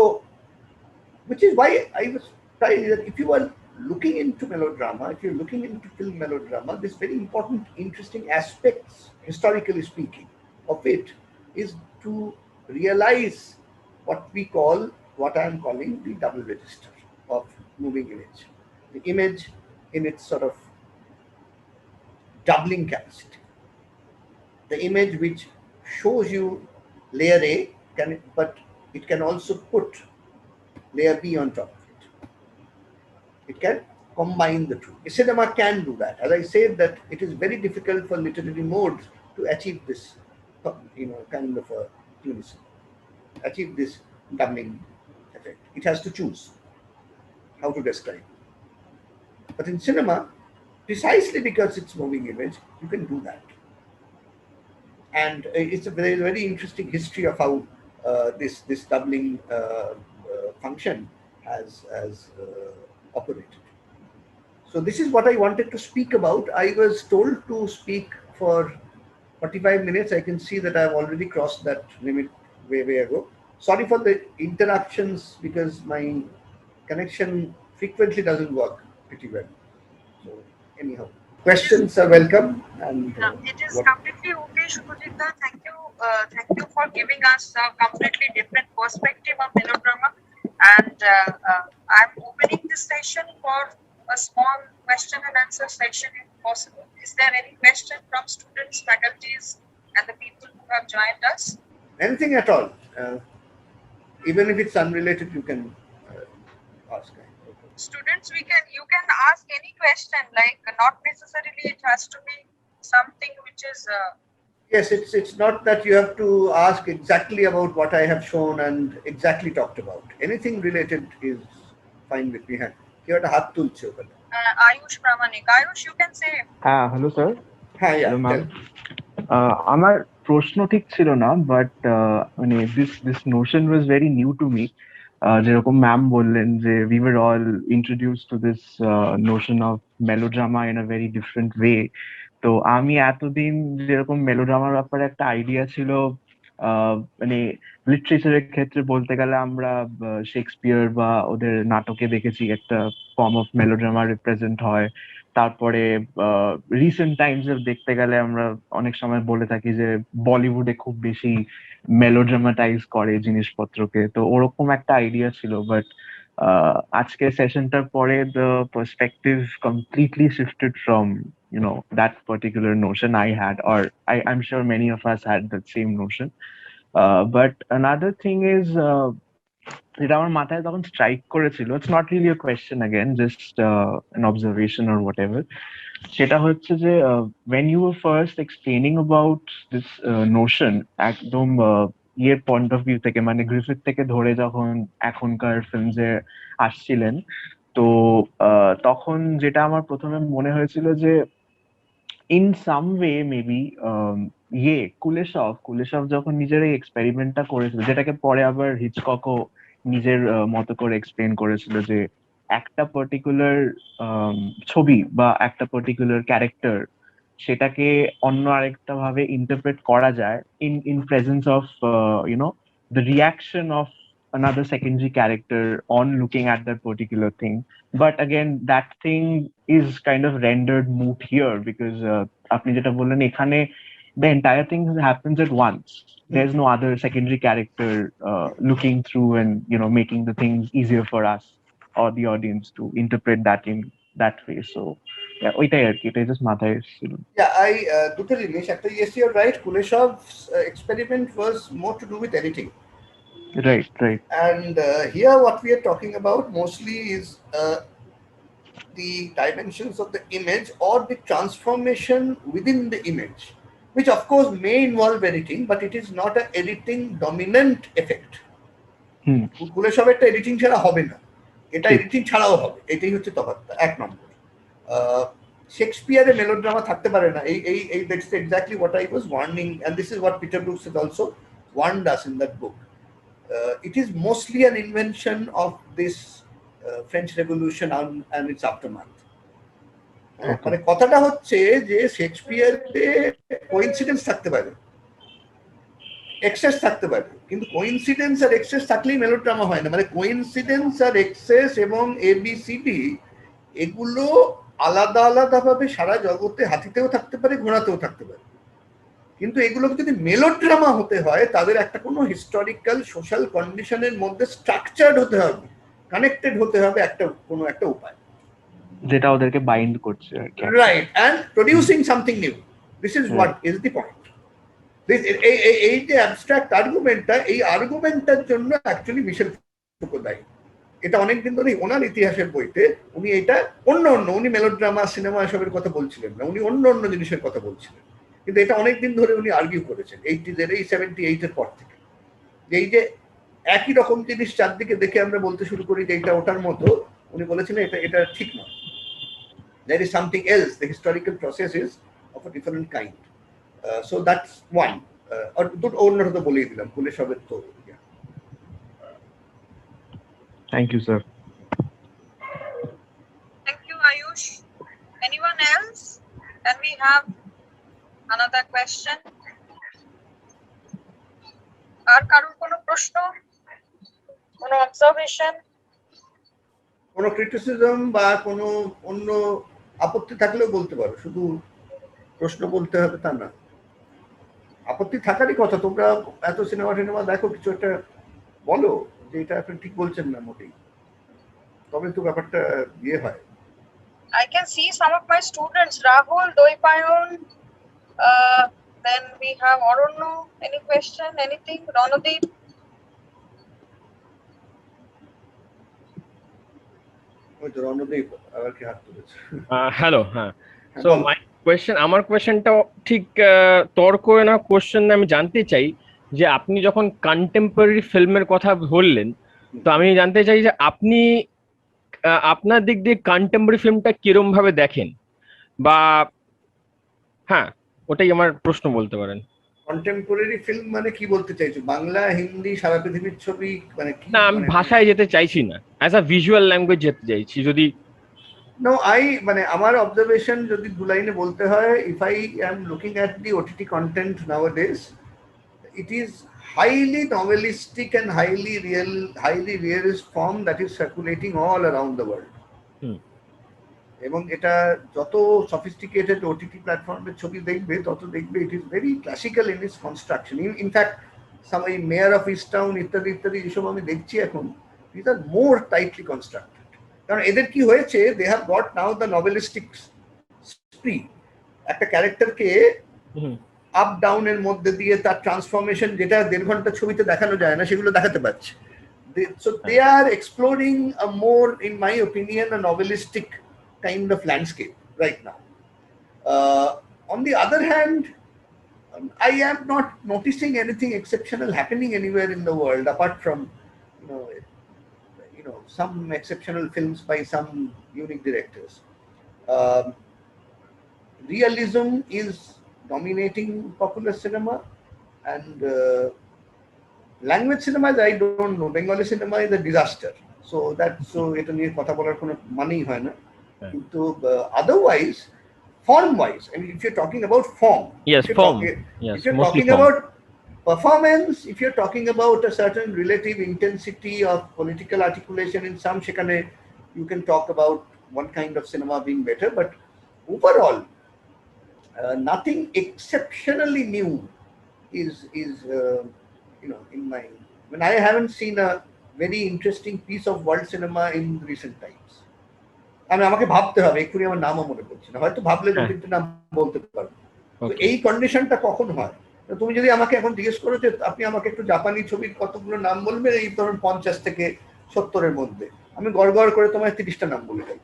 which is why I was trying that if you are looking into melodrama, if you're looking into film melodrama, this very important, interesting aspects, historically speaking, of it is to realize what I am calling the double register of moving image. The image in its sort of doubling capacity. The image which shows you layer A, but it can also put layer B on top of it. It can combine the two. A cinema can do that. As I said, that it is very difficult for literary modes to achieve this, kind of a unison, achieve this doubling effect. It has to choose how to describe. But in cinema, precisely because it's moving image, you can do that. And it's a very, very interesting history of how this doubling function has operated. So this is what I wanted to speak about. I was told to speak for 45 minutes. I can see that I've already crossed that limit way ago. Sorry for the interruptions, because my connection frequently doesn't work pretty well. So anyhow, questions are welcome. And it is completely okay, Shubhajita. Thank you for giving us a completely different perspective of melodrama. And I'm opening this session for a small question and answer session if possible. Is there any question from students, faculties, and the people who have joined us? Anything at all. Even if it's unrelated, you can ask. Students, you can ask any question, like not necessarily it has to be something which is yes, it's not that you have to ask exactly about what I have shown and exactly talked about. Anything related is fine with me. You have to হাত তুলছে ওখানে। Ayush Pramanik. Ayush, you can say. Hello sir. হ্যাঁ, hello ma'am. আমার প্রশ্ন ঠিক ছিল না, but মানে this Notion was very new to me. যেরকম ম্যাম বললেন যে we were all introduced to this notion of melodrama in a very different way. তো আমি এতদিন যেরকম মেলোড্রামার ব্যাপারে একটা আইডিয়া ছিল, মানে লিটারেচারের ক্ষেত্রে বলতে গেলে আমরা শেক্সপিয়ার বা ওদের নাটকে দেখেছি একটা ফর্ম অফ মেলোড্রামা রিপ্রেজেন্ট হয়। তারপরে রিসেন্ট টাইমস এর দেখতে গেলে আমরা অনেক সময় বলে থাকি যে বলিউডে খুব বেশি মেলোড্রামাটাইজ করে জিনিসপত্রকে, তো ওরকম একটা আইডিয়া ছিল। বাট আজকের সেশনটার পরে the perspective completely shifted from that particular notion I had, or I'm sure many of us had that same notion. But another thing is, এটা আমার মাথায় তখন স্ট্রাইক করেছিল, it's not really a question again, just an observation or whatever. সেটা হচ্ছে যে when you were first explaining about this notion, একদম ইয়ের পয়েন্ট অফ ভিউ থেকে, মানে গ্রিফিথ থেকে ধরে যখন এখনকার ফিল্মসে আসছিলেন, তো তখন যেটা আমার প্রথমে মনে হয়েছিল যে ইন সাম ওয়ে মেবি কুলেশভ যখন নিজের এই এক্সপেরিমেন্টটা করেছিল, যেটাকে পরে আবার হিচককও নিজের মতো করে এক্সপ্লেন করেছিল, যে একটা পার্টিকুলার ছবি বা একটা পার্টিকুলার ক্যারেক্টার, সেটাকে অন্য আরেকটা ভাবে ইন্টারপ্রেট করা যায় in presence of the reaction of another secondary character on looking at that particular thing. But again, that thing is kind of rendered moot here because apni jeta bollen ekhane the entire thing happens at once. There's no other secondary character looking through and making the things easier for us or the audience to interpret that in that way. So yeah, ওইটাই আর কি, এটাই just মাথায় এসেছিল। Yeah, I দুটো জিনিস, একটা yes, you're right, Kuleshov's experiment was more to do with editing. Right. And here what we are talking about mostly is the dimensions of the image or the transformation within the image, which of course may involve editing, but it is not an editing dominant effect. Kuleshov একটা editing ছাড়া হবে না, এটা editing ছাড়াও হবে, এটাই হচ্ছে তফাৎটা, এক নম্বর। শেক্সপিয়ারে মেলোড্রামা থাকতে পারে না, এই that's exactly what I was warning, and this is what Peter Brooks has also warned us in that book. It is mostly an invention of this French Revolution and its aftermath. মানে কথাটা হচ্ছে যে শেক্সপিয়ারে coincidence থাকতে পারে, access থাকতে পারে, কিন্তু coincidence আর access থাকলেই মেলোড্রামা হয় না। মানে কোইন্সিডেন্স আর এক্সেস এবং ABCD এগুলো আলাদা আলাদা ভাবে সারা জগতে হাতিতেও থাকতে পারে, ঘোড়াতেও থাকতে পারে, কিন্তু এগুলোকে যদি মেলোড্রামা হতে হয় তাদের একটা কোনো হিস্টোরিক্যাল সোশ্যাল কন্ডিশনের মধ্যে স্ট্রাকচার্ড হতে হবে, কানেক্টেড হতে হবে কোনো একটা উপায়, যেটা ওদেরকে বাইন্ড করছে আর কি। Right, and producing something new, this is what is the point. এই যে অ্যাবস্ট্রাক্ট আর্গুমেন্টটা, এই আর্গুমেন্টটার জন্য অ্যাকচুয়ালি মিশেল ফুকো দায়ী। এটা অনেকদিন ধরে ওনার ইতিহাসের বইতে উনি এটা উনি মেলোড্রামা সিনেমা এসবের কথা বলছিলেন না, উনি অন্য জিনিসের কথা বলছিলেন, কিন্তু এটা অনেকদিন ধরে উনি আর্গিউ করেছেন 78 এর পর থেকে, যে এই যে একই রকম জিনিস চারদিকে দেখে আমরা বলতে শুরু করি যে এটা ওটার মতো, উনি বলেছিলেন এটা ঠিক নয়, there is something else, the historical process is of a different kind. So that's one. আর দুটো অন্যটা তো বলেই দিলাম, কুলেশবের তো। Thank you, sir. Thank you, Ayush. Anyone else? Can we have another question? আর কারোর কোনো প্রশ্ন, কোনো অবজারভেশন, কোনো ক্রিটিসিজম বা কোনো অন্য আপত্তি থাকলেও বলতে পারো, শুধু প্রশ্ন বলতে হবে তা না। আপত্তি থাকারই কথা, তোমরা এত সিনেমা দেখো, কিছু একটা বলো যে এটা আপনি ঠিক বলছেন না মোটেই, তবে তো ব্যাপারটা ইয়ে হয়। I can see some of my students, Rahul, Doipayon, then we have Arunnu. Any question, anything? Ranadeep? ওই তো রণদীপ আবার কি হাত তুলেছে। হ্যালো, হ্যাঁ। সো মাই কোয়েশ্চেন, আমার কোয়েশ্চেনটা ঠিক তর্ক না কোয়েশ্চেন, আমি জানতে চাই যে আপনি যখন কন্টেম্পোরারি ফিল্মের কথা বললেন, তো আমি জানতে চাই যে আপনি আপনার দিক দিয়ে কন্টেম্পোরারি ফিল্মটা কিরম ভাবে দেখেন, বা হ্যাঁ ওটাই আমার প্রশ্ন বলতে পারেন। কন্টেম্পোরারি ফিল্ম মানে কি বলতে চাইছো? বাংলা, হিন্দি, সারা পৃথিবীর ছবি মানে কি? না, আমি ভাষায় যেতে চাইছি না, অ্যাজ আ ভিজুয়াল ল্যাঙ্গুয়েজ যেতে চাইছি। যদি নো মানে আমার অবজারভেশন যদি দু লাইনে বলতে হয়, if I am looking at the OTT content নাওয়াডেজ, it is highly novelistic and highly realist form that is circulating all around the world. এবং এটা যত সফিস্টিকেটেড ওটিটি প্ল্যাটফর্মের ছবি দেখবে তত দেখবে it is very classical in its construction. In fact some এই major of east town ইত্যাদি ইত্যাদি যেসব আমি দেখছি এখন, this are more tightly constructed. কারণ এদের কি হয়েছে, they have got now the novelistic spree. একটা ক্যারেক্টারকে আপ ডাউনের মধ্যে দিয়ে তার ট্রান্সফরমেশন, যেটা 1.5 ঘন্টা ছবিতে দেখানো যায় না, সেগুলো দেখাতে পারছে। So they are exploring a more, in my opinion, a novelistic kind of landscape right now. On the other hand, I am not noticing anything exceptional happening anywhere in the world apart from, some exceptional films by some unique directors. Realism is dominating popular cinema, and language cinema, I don't know. Bengali cinema is a disaster. So এটা নিয়ে কথা বলার কোনো মানেই হয় না। কিন্তু otherwise, form-wise, I mean, if you're talking about form, yes, form. Yes, if you're mostly talking form. about performance, if you're talking about a certain relative intensity of political articulation in some sekhane, you can talk about one kind of cinema being better. But overall, nothing exceptionally new is in my, when I haven't seen a very interesting piece of world cinema in recent times. আমি আমাকে ভাবতে হবে, এক্ষুনি আমার নামও মনে পড়ছে না, হয়তো ভাবলে 2-3টে নাম বলতে পারবো। তো এই কন্ডিশনটা কখন হয়? তুমি যদি আমাকে এখন জিজ্ঞেস করো যে আপনি আমাকে একটু জাপানি ছবির কতগুলো নাম বলবেন এই ধরুন 50 থেকে 70-এর মধ্যে, আমি গড় করে তোমায় 30টা নাম বলে দেব,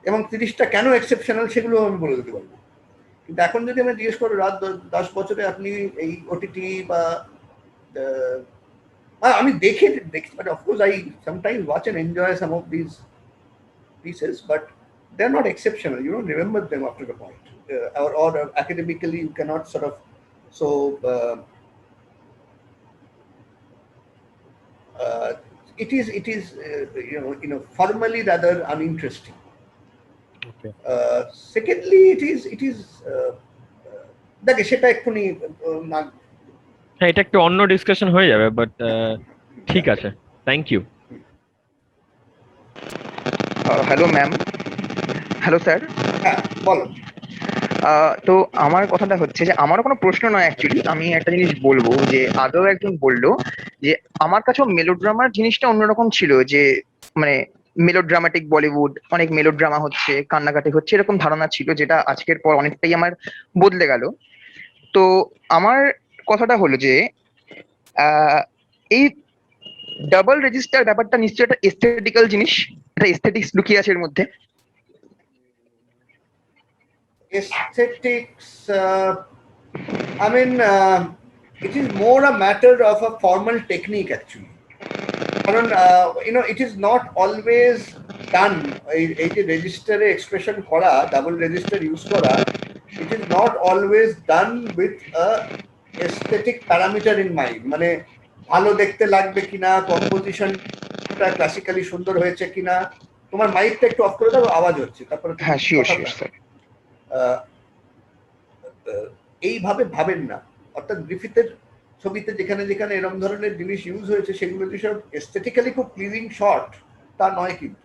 এবং 30টা কেন এক্সেপশনাল সেগুলো আমি বলে দিতে পারবো। কিন্তু এখন যদি আমি জিজ্ঞেস করো 10 বছরে আপনি এই ওটিটি বা আমি দেখি, but of course I sometimes watch and enjoy some of these pieces, but they're not exceptional. You don't remember them after a point, or academically you cannot sort of it is formally rather uninteresting. Okay. Secondly, it is দেখে সেটা এক্ষুনি না, হ্যাঁ, এটা একটু অন্য discussion হয়ে যাবে, বাট ঠিক আছে, thank you. Hello ma'am, hello sir. হ্যাঁ বলো। তো আমার কথাটা হচ্ছে যে আমারও কোনো প্রশ্ন নয় অ্যাকচুয়ালি, আমি একটা জিনিস বলবো যে আগেও একজন বললো যে আমার কাছেও মেলোড্রামার জিনিসটা অন্যরকম ছিল, যে মানে মেলোড্রামাটিক বলিউড, অনেক মেলোড্রামা হচ্ছে, কান্নাকাটি হচ্ছে, এরকম ধারণা ছিল, যেটা আজকের পর অনেকটাই আমার বদলে গেল। তো আমার কথাটা হলো যে এই ডাবল রেজিস্টার ব্যাপারটা নিশ্চয়ই একটা এস্থেটিক্যাল জিনিস, একটা এস্থেটিক্স লুকিয়ে আছে এর মধ্যে। Aesthetics, I mean, it is more a matter of a formal technique actually. কারণ it is not always done, এই যে রেজিস্টারে এক্সপ্রেশন করা, ডাবল রেজিস্টার ইউজ করা, it is not always done with a aesthetic parameter in mind. মানে ভালো দেখতে লাগবে কিনা, কম্পোজিশনটা ক্লাসিক্যালি সুন্দর হয়েছে কিনা। তোমার মাইকটা একটু অফ করে দাও, আওয়াজ হচ্ছে। তারপরে হ্যাঁ, শিওর স্যার। এইভাবে ভাবেন না। অর্থাৎ গ্রিফিথের ছবিতে যেখানে যেখানে এরকম ধরনের জিনিস ইউজ হয়েছে সেগুলো যে সব এস্থেটিক্যালি খুব প্লিজিং শট তা নয়, কিন্তু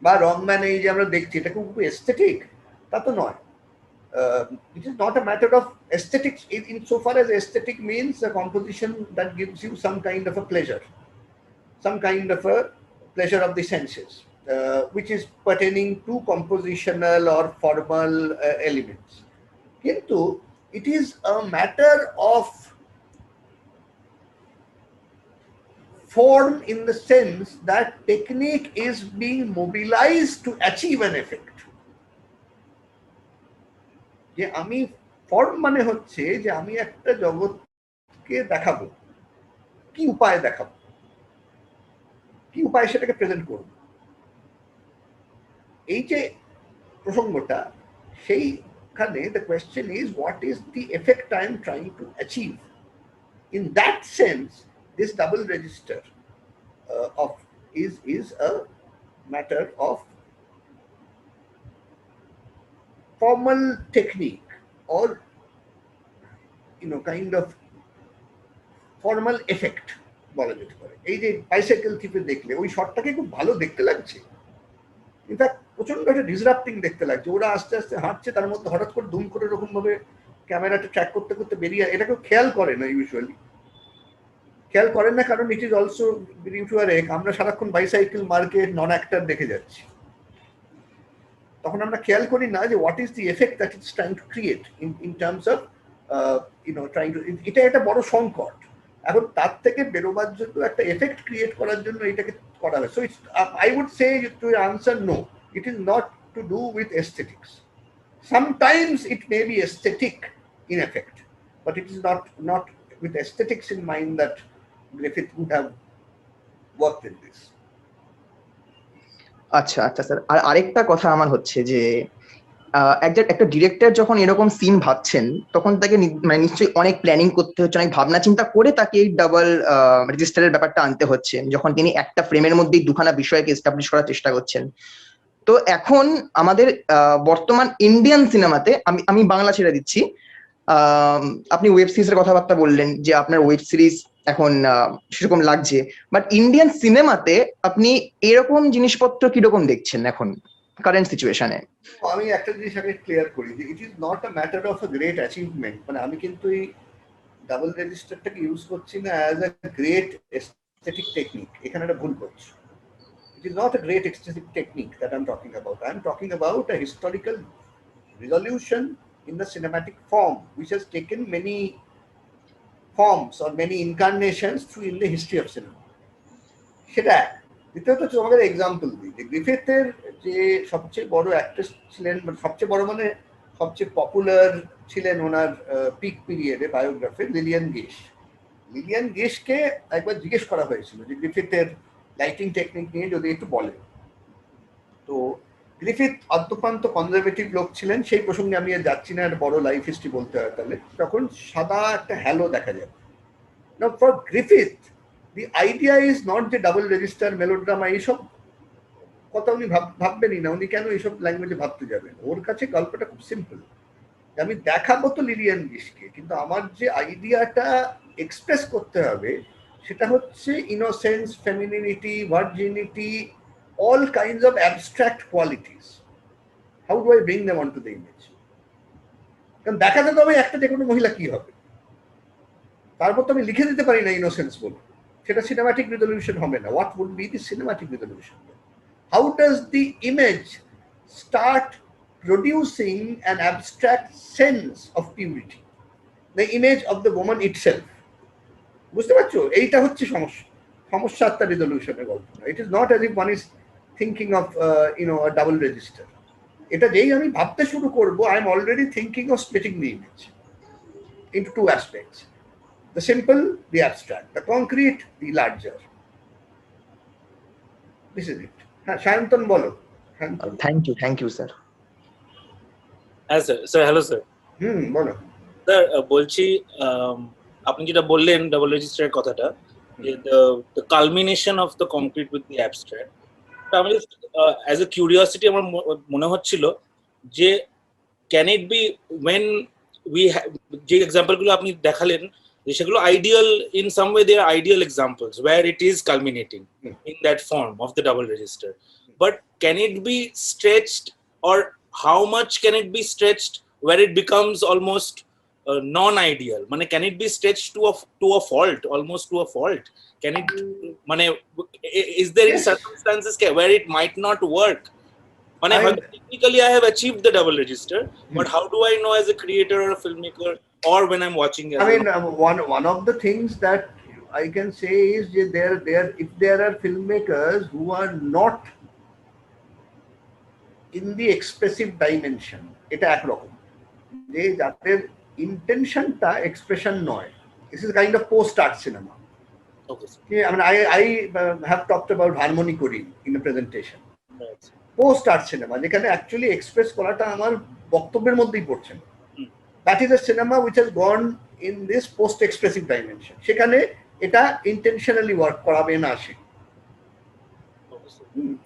বা রংম্যান এই যে আমরা দেখছি এটা খুব এস্থেটিক তা তো নয়। It is not a matter of aesthetics in so far as aesthetic means a composition that gives you some kind of a pleasure, some kind of a pleasure of the senses, which is pertaining to compositional or formal elements. Kintu it is a matter of form in the sense that technique is being mobilized to achieve an effect. যে আমি form মানে হচ্ছে যে আমি একটা জগৎকে দেখাবো, কি উপায় দেখাবো, কি উপায় সেটাকে প্রেজেন্ট করব। এই যে প্রসঙ্গটা, সেই the question is, what is the effect I am trying to achieve? In that sense, this double register is a matter of formal technique, or kind of formal effect বলা যেতে পারে। এই যে বাইসাইকেল টিপে দেখলে ওই শটটাকে খুব ভালো দেখতে লাগছে, ইনফ্যাক্ট প্রচন্ড একটা ডিসরাপ্টিং দেখতে লাগছে। ওরা আস্তে আস্তে হাঁটছে, তার মধ্যে হঠাৎ করে দুম করে এরকম ভাবে ক্যামেরাটা ট্র্যাক করতে করতে বেরিয়ে, এটা কেউ খেয়াল করে না, ইউজুয়ালি খেয়াল করেন না, কারণ ইট ইজ অলসো আমরা সারাক্ষণ বাইসাইকেল মার্কেট নন অ্যাক্টার দেখে যাচ্ছি। তখন আমরা খেয়াল করি না যে what is the effect that it's trying to create in terms of trying to, এটা একটা বড় সংকট। এখন তার থেকে বেরোবার জন্য একটা এফেক্ট ক্রিয়েট করার জন্য এটাকে করা হয়। So it's I would say to answer no, it is not to do with aesthetics. Sometimes it may be aesthetic in effect, but it is not with aesthetics in mind that Griffith would have worked in this. আচ্ছা আচ্ছা sir, আর আরেকটা কথা আমার হচ্ছে যে একটা director যখন এরকম সিন ভাবছেন, তখন তাকে মানে নিশ্চয়ই অনেক প্ল্যানিং করতে হচ্ছে, অনেক ভাবনা চিন্তা করে তাকে এই ডাবল রেজিস্টারের ব্যাপারটা আনতে হচ্ছে, যখন তিনি একটা ফ্রেমের মধ্যেই দুখানা বিষয়কে এস্টাবলিশ করার চেষ্টা করছেন। তো এখন আমাদের বর্তমান ইন্ডিয়ান সিনেমাতে, আমি বাংলা ছেড়ে দিচ্ছি, আপনি ওয়েব সিরিজের কথাবার্তা বললেন যে আপনার ওয়েব সিরিজ এখন সেরকম লাগছে, বাট ইন্ডিয়ান সিনেমাতে আপনি এরকম জিনিসপত্র কিরকম দেখছেন এখন কারেন্ট সিচুয়েশনে? আমি একটা জিনিস আগে ক্লিয়ার করি যে ইট is not a matter of a great achievement. মানে আমি কিন্তু এই ডাবল রেজিস্টারটাকে ইউজ করছি না as a great aesthetic technique, এখানে একটা ভুল করছি। It is not a great aesthetic technique that I'm talking about. I'm talking about a historical resolution in the cinematic form, which has taken many forms or many incarnations through in the history of cinema. সেটা দ্বিতীয়ত তোমাদের example দিই যে গ্রিফিথের যে সবচেয়ে বড় actress ছিলেন, সবচেয়ে বড় মানে সবচেয়ে পপুলার ছিলেন ওনার পিক পিরিয়ডে বায়োগ্রাফি, লিলিয়ান গেশ। লিলিয়ান গেশকে একবার জিজ্ঞেস করা হয়েছিল যে গ্রিফিথের লাইটিং টেকনিক নিয়ে যদি একটু বলেন। তো গ্রিফিথ অদ্যপান্ত কনজারভেটিভ লোক ছিলেন, সেই প্রসঙ্গে আমি আর যাচ্ছি না, একটা বড় লাইফ হিস্ট্রি বলতে হয় তাহলে। তখন সাদা একটা হ্যালো দেখা যাবে। নাও for Griffith the idea is not যে ডাবল রেজিস্টার মেলোড্রামা এইসব কথা উনি ভাববেনই না। উনি কেন এইসব ল্যাঙ্গুয়েজে ভাবতে যাবেন? ওর কাছে গল্পটা খুব সিম্পল, আমি দেখাবো তো লিলিয়ান গিশকে, কিন্তু আমার যে আইডিয়াটা এক্সপ্রেস করতে হবে সেটা হচ্ছে innocence, femininity, virginity, all kinds of abstract qualities. How do I bring them onto the image? কারণ দেখাতে তো আমি একটা যে কোনো মহিলা কি হবে, তারপর তো আমি লিখে দিতে পারি না ইনোসেন্স বলে, সেটা সিনেমাটিক রিজলিউশন হবে না। What would be the cinematic resolution? How does the image start producing an abstract sense of purity, the image of the woman itself? বুঝতে পারছো? এইটা হচ্ছে সমস্যা একটা রিজলিউশনের গল্প। It is not as if one is thinking of a double register. এটা যেই আমি ভাবতে শুরু করবো, I am already thinking of splitting the image into two aspects: the simple, the abstract; the concrete, the larger. This is it. হ্যাঁ, সায়ন্তন বলো। Thank you sir. হ্যাঁ sir, hello sir. বলো স্যার, বলছি আপনি যেটা বললেন ডাবল রেজিস্টারের কথাটা, the culmination of the concrete with the abstract, আমি অ্যাজ এ কিউরিওসিটি আমার মনে হচ্ছিল যে can it be when we যে এক্সাম্পলগুলো আপনি দেখালেন যে সেগুলো ideal in some way, they are ideal examples where it is culminating in that form of the double register, but can it be stretched, or how much can it be stretched where it becomes almost non-ideal? মানে can it be stretched to a fault, almost to a fault? Can it, মানে is there in circumstances where it might not work? মানে technically I have achieved the double register, but how do I know as a creator or a filmmaker, or when I'm watching? I mean, one of the things that I can say is if there are filmmakers who are not in the expressive dimension, এটা একরকম, যে যাদের ইন্টেনশনটা expression নয়, this is kind of post-art cinema. Okay. I mean, I have talked about harmony coding in a presentation. Post-art cinema, যেখানে actually express করাটা আমার বক্তব্যের মধ্যেই পড়ছে না। That is a cinema which has gone in this post expressive dimension. সেখানে এটা intentionally work করাবে না সে।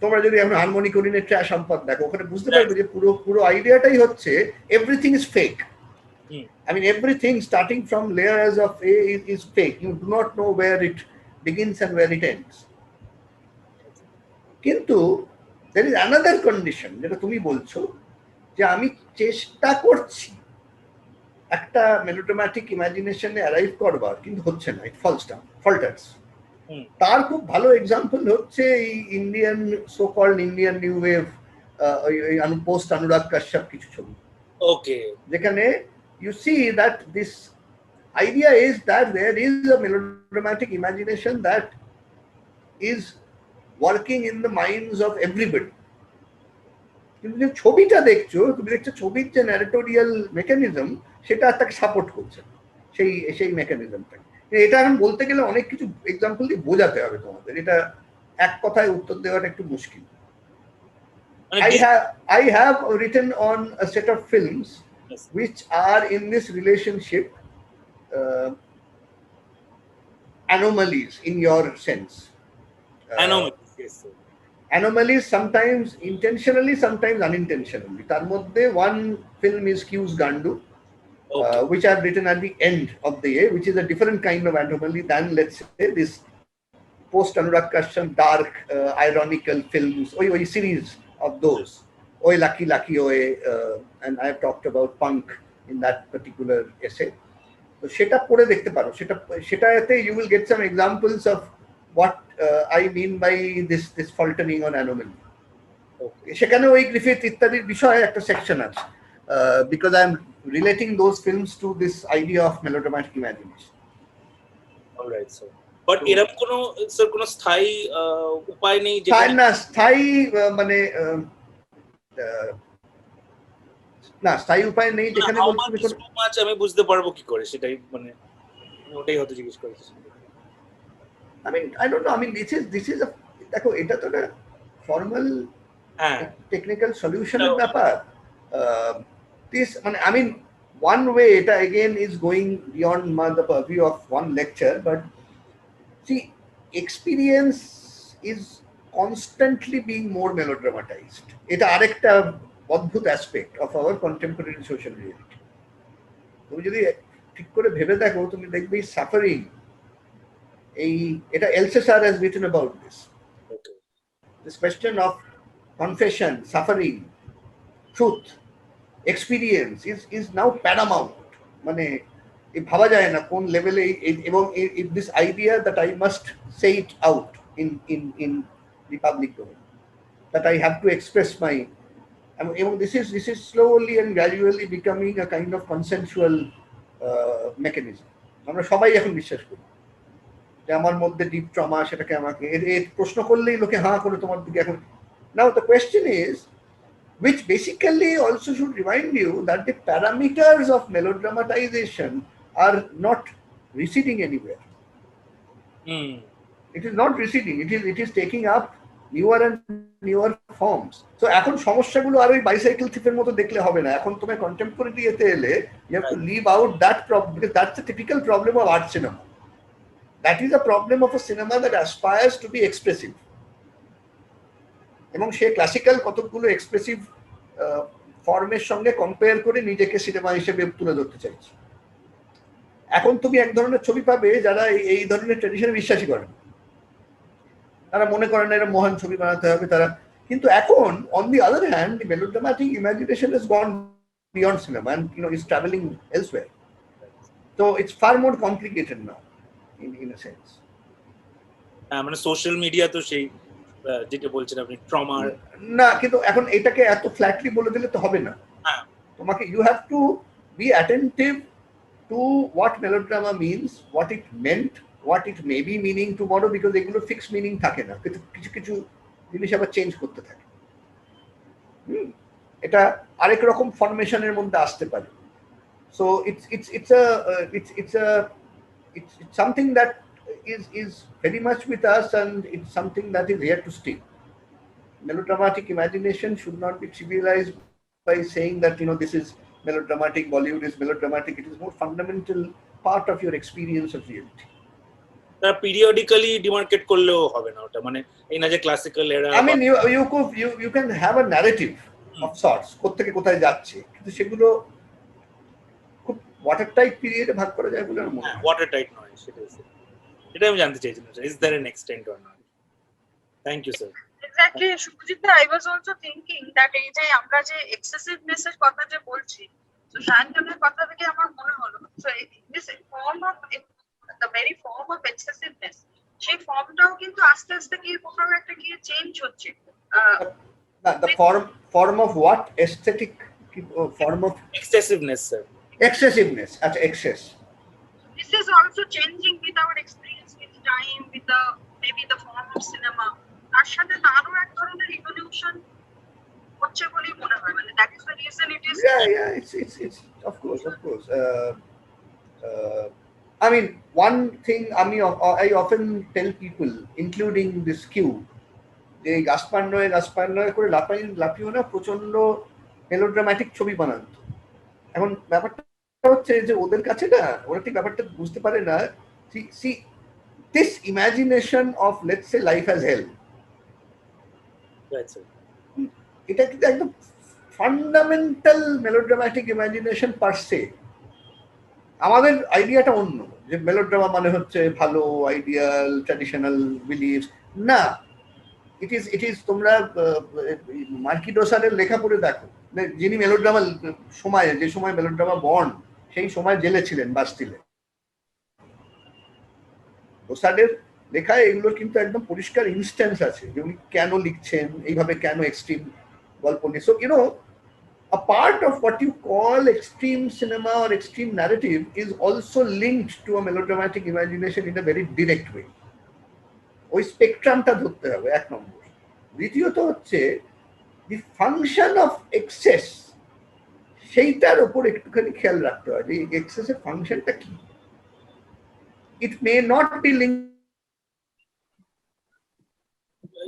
তোমরা যদি এখন হারমোনি করিনের ট্র্যাশ সম্পদ দেখো, ওখানে বুঝতে পারবে যে পুরো পুরো আইডিয়াটাই হচ্ছে everything is fake. I mean, everything starting from layers of A is fake. You do not know where it begins and where it ends. কিন্তু there is another condition যেটা তুমি বলছো, যে আমি চেষ্টা করছি একটা মেলোড্রামাটিক ইমাজিনেশনে অ্যারাইভ করবার, কিন্তু হচ্ছে না, ইট ফল্টার্স। তার খুব ভালো এক্সাম্পল হচ্ছে এই Indian so called Indian new wave, post Anurag Kashyap কিছু ছবি, ওকে, যেখানে you see that this idea is that there is a melodramatic imagination that is working in the minds of everybody. কিন্তু যে ছবিটা দেখছো, তুমি দেখছো ছবির যে ন্যারেটোরিয়াল মেকানিজম সেটা তাকে সাপোর্ট করছে সেই মেকানিজমটাকে। এটা এখন বলতে গেলে অনেক কিছু এক্সাম্পল দিয়ে বোঝাতে হবে তোমাদের, এটা এক কথায় উত্তর দেওয়াটা একটু মুশকিল। I have written on a set of films which are in this relationship, anomalies in your sense. anomalies, yes sir. Anomalies sometimes intentionally, sometimes unintentionally. Tar moddhe one film is Q's Gandu, which are written at the end of the year, which is a different kind of anomaly than, let's say, this post Anurag Kashyap dark ironical films, oi series of those. Oi Lucky Lucky Oi, and I have talked about Punk in that particular essay. So sheta pore dekhte paro, sheta ete you will get some examples of what I mean by this faltering on anomaly. Okay, সেখানে ওই Griffith ইত্যাদির বিষয়ে একটা section আছে, because I am relating those films to this idea of melodramatic imagination. All right sir, but এরকম কোনো স্থায়ী উপায় নেই যে স্থায়ী মানে না, স্থায়ী উপায় নেই যেখানে আমি বুঝতে পারবো কি করে, সেটাই মানে ওটাই হয়তো জিজ্ঞেস করেছি। I mean, I don't know. I mean, this is a দেখো, এটা তো একটা ফর্মাল টেকনিক্যাল সলিউশনের ব্যাপার। This, I mean, one way এটা again is going beyond the purview of one lecture, but see, experience is constantly being more melodramatized. এটা আরেকটা অদ্ভুত aspect of our contemporary social reality. তুমি যদি ঠিক করে ভেবে দেখো, তুমি দেখবে সাফারিং, এটা Althusser has written about this question of confession, suffering, truth, experience is now paramount. মানে ভাবা যায় না কোন লেভেলে, এবং this idea that I must say it out in the public domain, that I have to express my, এবং this is slowly and gradually becoming a kind of consensual mechanism. আমরা সবাই এখন বিশ্বাস করি যে আমার মধ্যে ডিপ ট্রমা, সেটাকে আমাকে প্রশ্ন করলেই লোকে হাঁ করে তোমার দিকে এখন। Now the question is, which basically also should remind you that the parameters of melodramatization are not receding anywhere. It is not receding, it is taking up newer and newer forms. So এখন সমস্যাগুলো আর ওই bicycle থিপের মতো দেখলে হবে না। এখন তোমার contemporary এতে এলে you have to leave out that problem, because that's the typical problem of art cinema. That is a problem of a cinema that aspires to be expressive. এবং সে ক্লাসিক্যাল কতগুলো এক্সপ্রেসিভ ফর্মের সঙ্গে কম্পেয়ার করে নিজেকে cinema হিসেবে তুলে ধরতে চাইছে। এখন তুমি এক ধরনের ছবি পাবে যারা এই ধরনের ট্র্যাডিশনে বিশ্বাসী করেন, তারা মনে করেন এরা মহান ছবি বানাতে হবে তারা। কিন্তু এখন on the other hand, the melodramatic imagination has gone beyond cinema and is traveling elsewhere. So it's far more complicated now in a sense. মানে সোশ্যাল মিডিয়া তো সেই যেটা বলছেন আপনি ট্রমার না, কিন্তু এখন এটাকে এত ফ্ল্যাটলি বলে দিলে তো হবে না। তোমাকে you have to be attentive to what melodrama means, what it meant, what it may be meaning tomorrow, because এগুলো ফিক্সড মিনিং থাকে না, কিন্তু কিছু কিছু জিনিস আবার চেঞ্জ করতে থাকে। এটা আরেক রকম ফরমেশনের মধ্যে আসতে পারে। So it's something that is very much with us, and it's something that is here to stay. Melodramatic imagination should not be trivialized by saying that this is melodramatic, Bollywood is melodramatic. It is more fundamental part of your experience of reality. তারা periodically demarcate করলেও হবে না ওটা, মানে এই না যে classical এরা। I mean, you can have a narrative of sorts, কোত্থেকে কোথায় যাচ্ছে, কিন্তু সেগুলো খুব ওয়াটার টাইট পিরিয়ডে ভাগ করা যায় বলে আমার মনে হয়। ওয়াটার টাইট নয়, সেটা আমি জানতে চাইছিলাম, is there an extent or not? Thank you sir. Exactly, Shubhajit, I was also thinking that এই যে আমরা যে excessiveness এর কথা যে বলছি, তো সায়ন্তনের কথা থেকে আমার মনে হলো, so this form of the very form of excessiveness, সেই ফর্মটাও কিন্তু আস্তে আস্তে কি কোথাও একটা কি চেঞ্জ হচ্ছে। The form of what? Aesthetic form of excessiveness sir. Excessiveness, আচ্ছা, excess. This is also changing with our experience, with time, with the maybe the form of cinema. তার সাথে তারও এক ধরনের ইভলিউশন হচ্ছে বলেই মনে হয়, মানে that is the reason it is. Yeah, it's of course. I mean, one thing I often tell people, including this queue, যে গাছপান্নয় করে লাফিও না প্রচন্ড মেলোড্রামাটিক ছবি বানান। এখন ব্যাপারটা হচ্ছে যে ওদের কাছে না, ওরা ঠিক ব্যাপারটা বুঝতে পারে না। See, this imagination of, let's say, life as hell, Right sir. এটা কিন্তু একদম ফান্ডামেন্টাল মেলোড্রামাটিক ইমাজিনেশন পার সে। আমাদের আইডিয়াটা অন্য, যে মেলোড্রামা মানে হচ্ছে ভালো আইডিয়াল ট্র্যাডিশনাল বিলিফ না। ইট ইজ তোমরা মার্কি ডোসারের লেখা পড়ে দেখো, যিনি মেলোড্রামা যে সময় মেলোড্রামা বর্ন, সেই সময় জেলে ছিলেন বাস্তিলে। ডোসারের লেখায় এগুলোর কিন্তু একদম পরিষ্কার ইনস্ট্যান্স আছে যে উনি কেন লিখছেন এইভাবে, কেন এক্সট্রিম গল্প নিয়ে। So a part of what you call extreme cinema or extreme narrative is also linked to a melodramatic imagination in a very direct way. ওই স্পেকট্রামটা ধরতে হবে, এক নম্বর। দ্বিতীয়ত হচ্ছে দি ফাংশন অফ এক্সেস, সেইটার উপর একটুখানি খেয়াল রাখতে হয় যে এক্সেসের ফাংশনটা কি। It may not be link,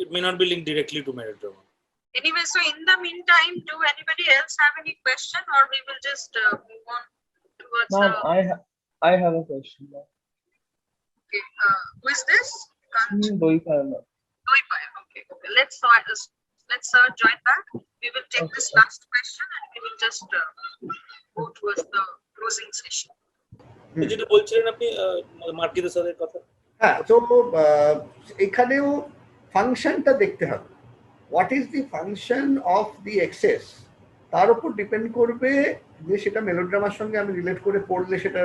It may not be linked directly to melodrama. Anyway, so in the meantime, do anybody else have any question, or we will just move on towards? Ma'am, I have a question. Okay, who is this? Doipa. Okay. Let's join back. We will take this last question and we will just go towards the closing session. যেটা বলছিলেন আপনি মার্কি ডোসারের কথা। হ্যাঁ, তো এখানেও ফাংশনটা দেখতে হবে। What is the function of the excess, তার উপর ডিপেন্ড করবে যে সেটা মেলোড্রামার সঙ্গে আমি রিলেট করে পড়লে সেটা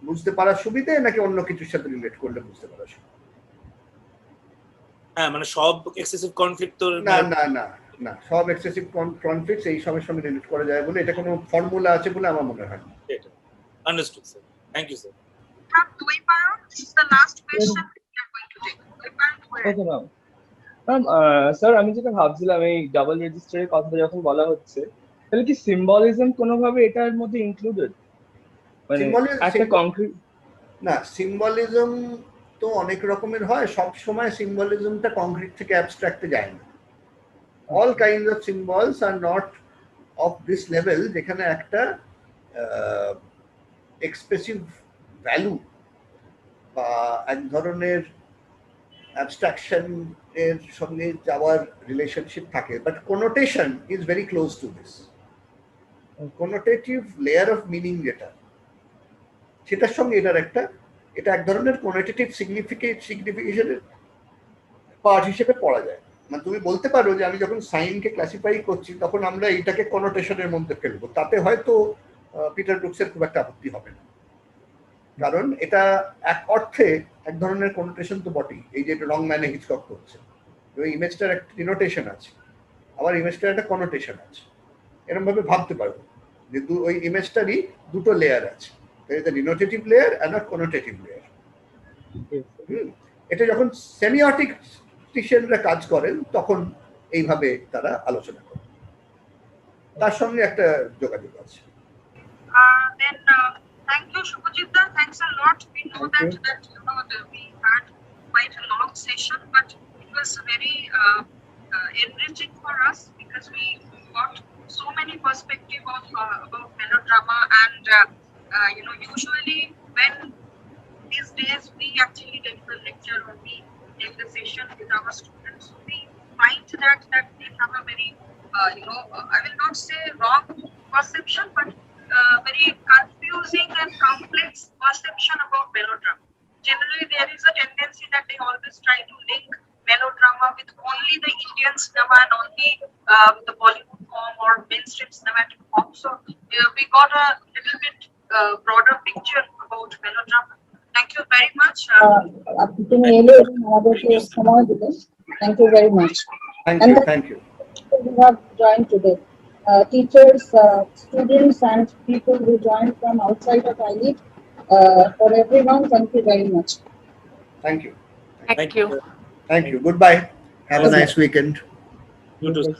বুঝতে পারার সুবিধে, নাকি অন্য কিছুর সাথে রিলেট করলে বুঝতে পারার সুবিধে। হ্যাঁ, মানে সব এক্সেসিভ কনফ্লিক্ট তো না, সব এক্সেসিভ কনফ্লিক্ট এই সবের সঙ্গে রিলেট করা যায় বলে এটা কোনো ফর্মুলা আছে বলে আমার মনে হয় না। Understood sir, thank you sir. This is the last question we are going to take. Okay, ma'am. Sir আমি যেটা ভাবছিলাম, এই ডাবল রেজিস্টারের কথা যখন বলা হচ্ছে, তাহলে কি সিম্বলিজম কোনোভাবে এটার মধ্যে ইনক্লুডেড? মানে একটা কংক্রিট না, সিম্বলিজম তো অনেক রকমের হয়, সব সময় সিম্বলিজমটা কংক্রিট থেকে অ্যাবস্ট্রাক্টে যায় না। All kinds of symbols are not of this level, যেখানে একটা এক্সপ্রেসিভ ভ্যালু বা এক ধরনের অ্যাবস্ট্রাকশন এর সঙ্গে যাওয়ার রিলেশনশিপ থাকে, but connotation is very close to this. Connotative layer of meaning যেটা, সেটার সঙ্গে এটা এক ধরনের কোনোটেটিভ সিগনিফিকেশনের পার্ট হিসেবে পড়া যায়। মানে তুমি বলতে পারো যে আমি যখন সাইনকে ক্লাসিফাই করছি তখন আমরা এইটাকে কোনোটেশনের মধ্যে ফেলবো, তাতে হয়তো পিটার ব্রুকসের খুব একটা আপত্তি হবে না, কারণ এটা এক অর্থে এক ধরনের কোনোটেশন তো বটেই। এই যে রং ম্যানে হিচকক করছে, ওই ইমেজটার একটা ডিনোটেশন আছে, আবার ইমেজটার একটা কোনোটেশন আছে। এরকম ভাবে ভাবতে পারবো যে ওই ইমেজটারই দুটো লেয়ার আছে, ডিনোটেটিভ লেয়ার আর কোনোটেটিভ লেয়ার। এটা যখন সেমিওটিকটিশিয়ানরা কাজ করেন তখন এইভাবে তারা আলোচনা করেন, তার সঙ্গে একটা যোগাযোগ আছে। Then thank you, Shubhajita. Thanks a lot. We know that we had quite a long session, but it was very enriching for us because we got so many perspective of about melodrama, and usually when these days we actually deliver lecture or we take the session with our students, we find that they have a very I will not say wrong perception, but very confusing and complex perception about melodrama. Generally, there is a tendency that they always try to link melodrama with only the Indian cinema and only the Bollywood form or mainstream cinematic form. So we got a little bit broader picture about melodrama. Thank you very much. Thank you very much. Thank you. Who have joined today. Teachers, students, and people who joined from outside of ILEAD. For everyone, thank you very much. Thank you. Thank you. Thank you. Goodbye. Have a nice weekend. You too.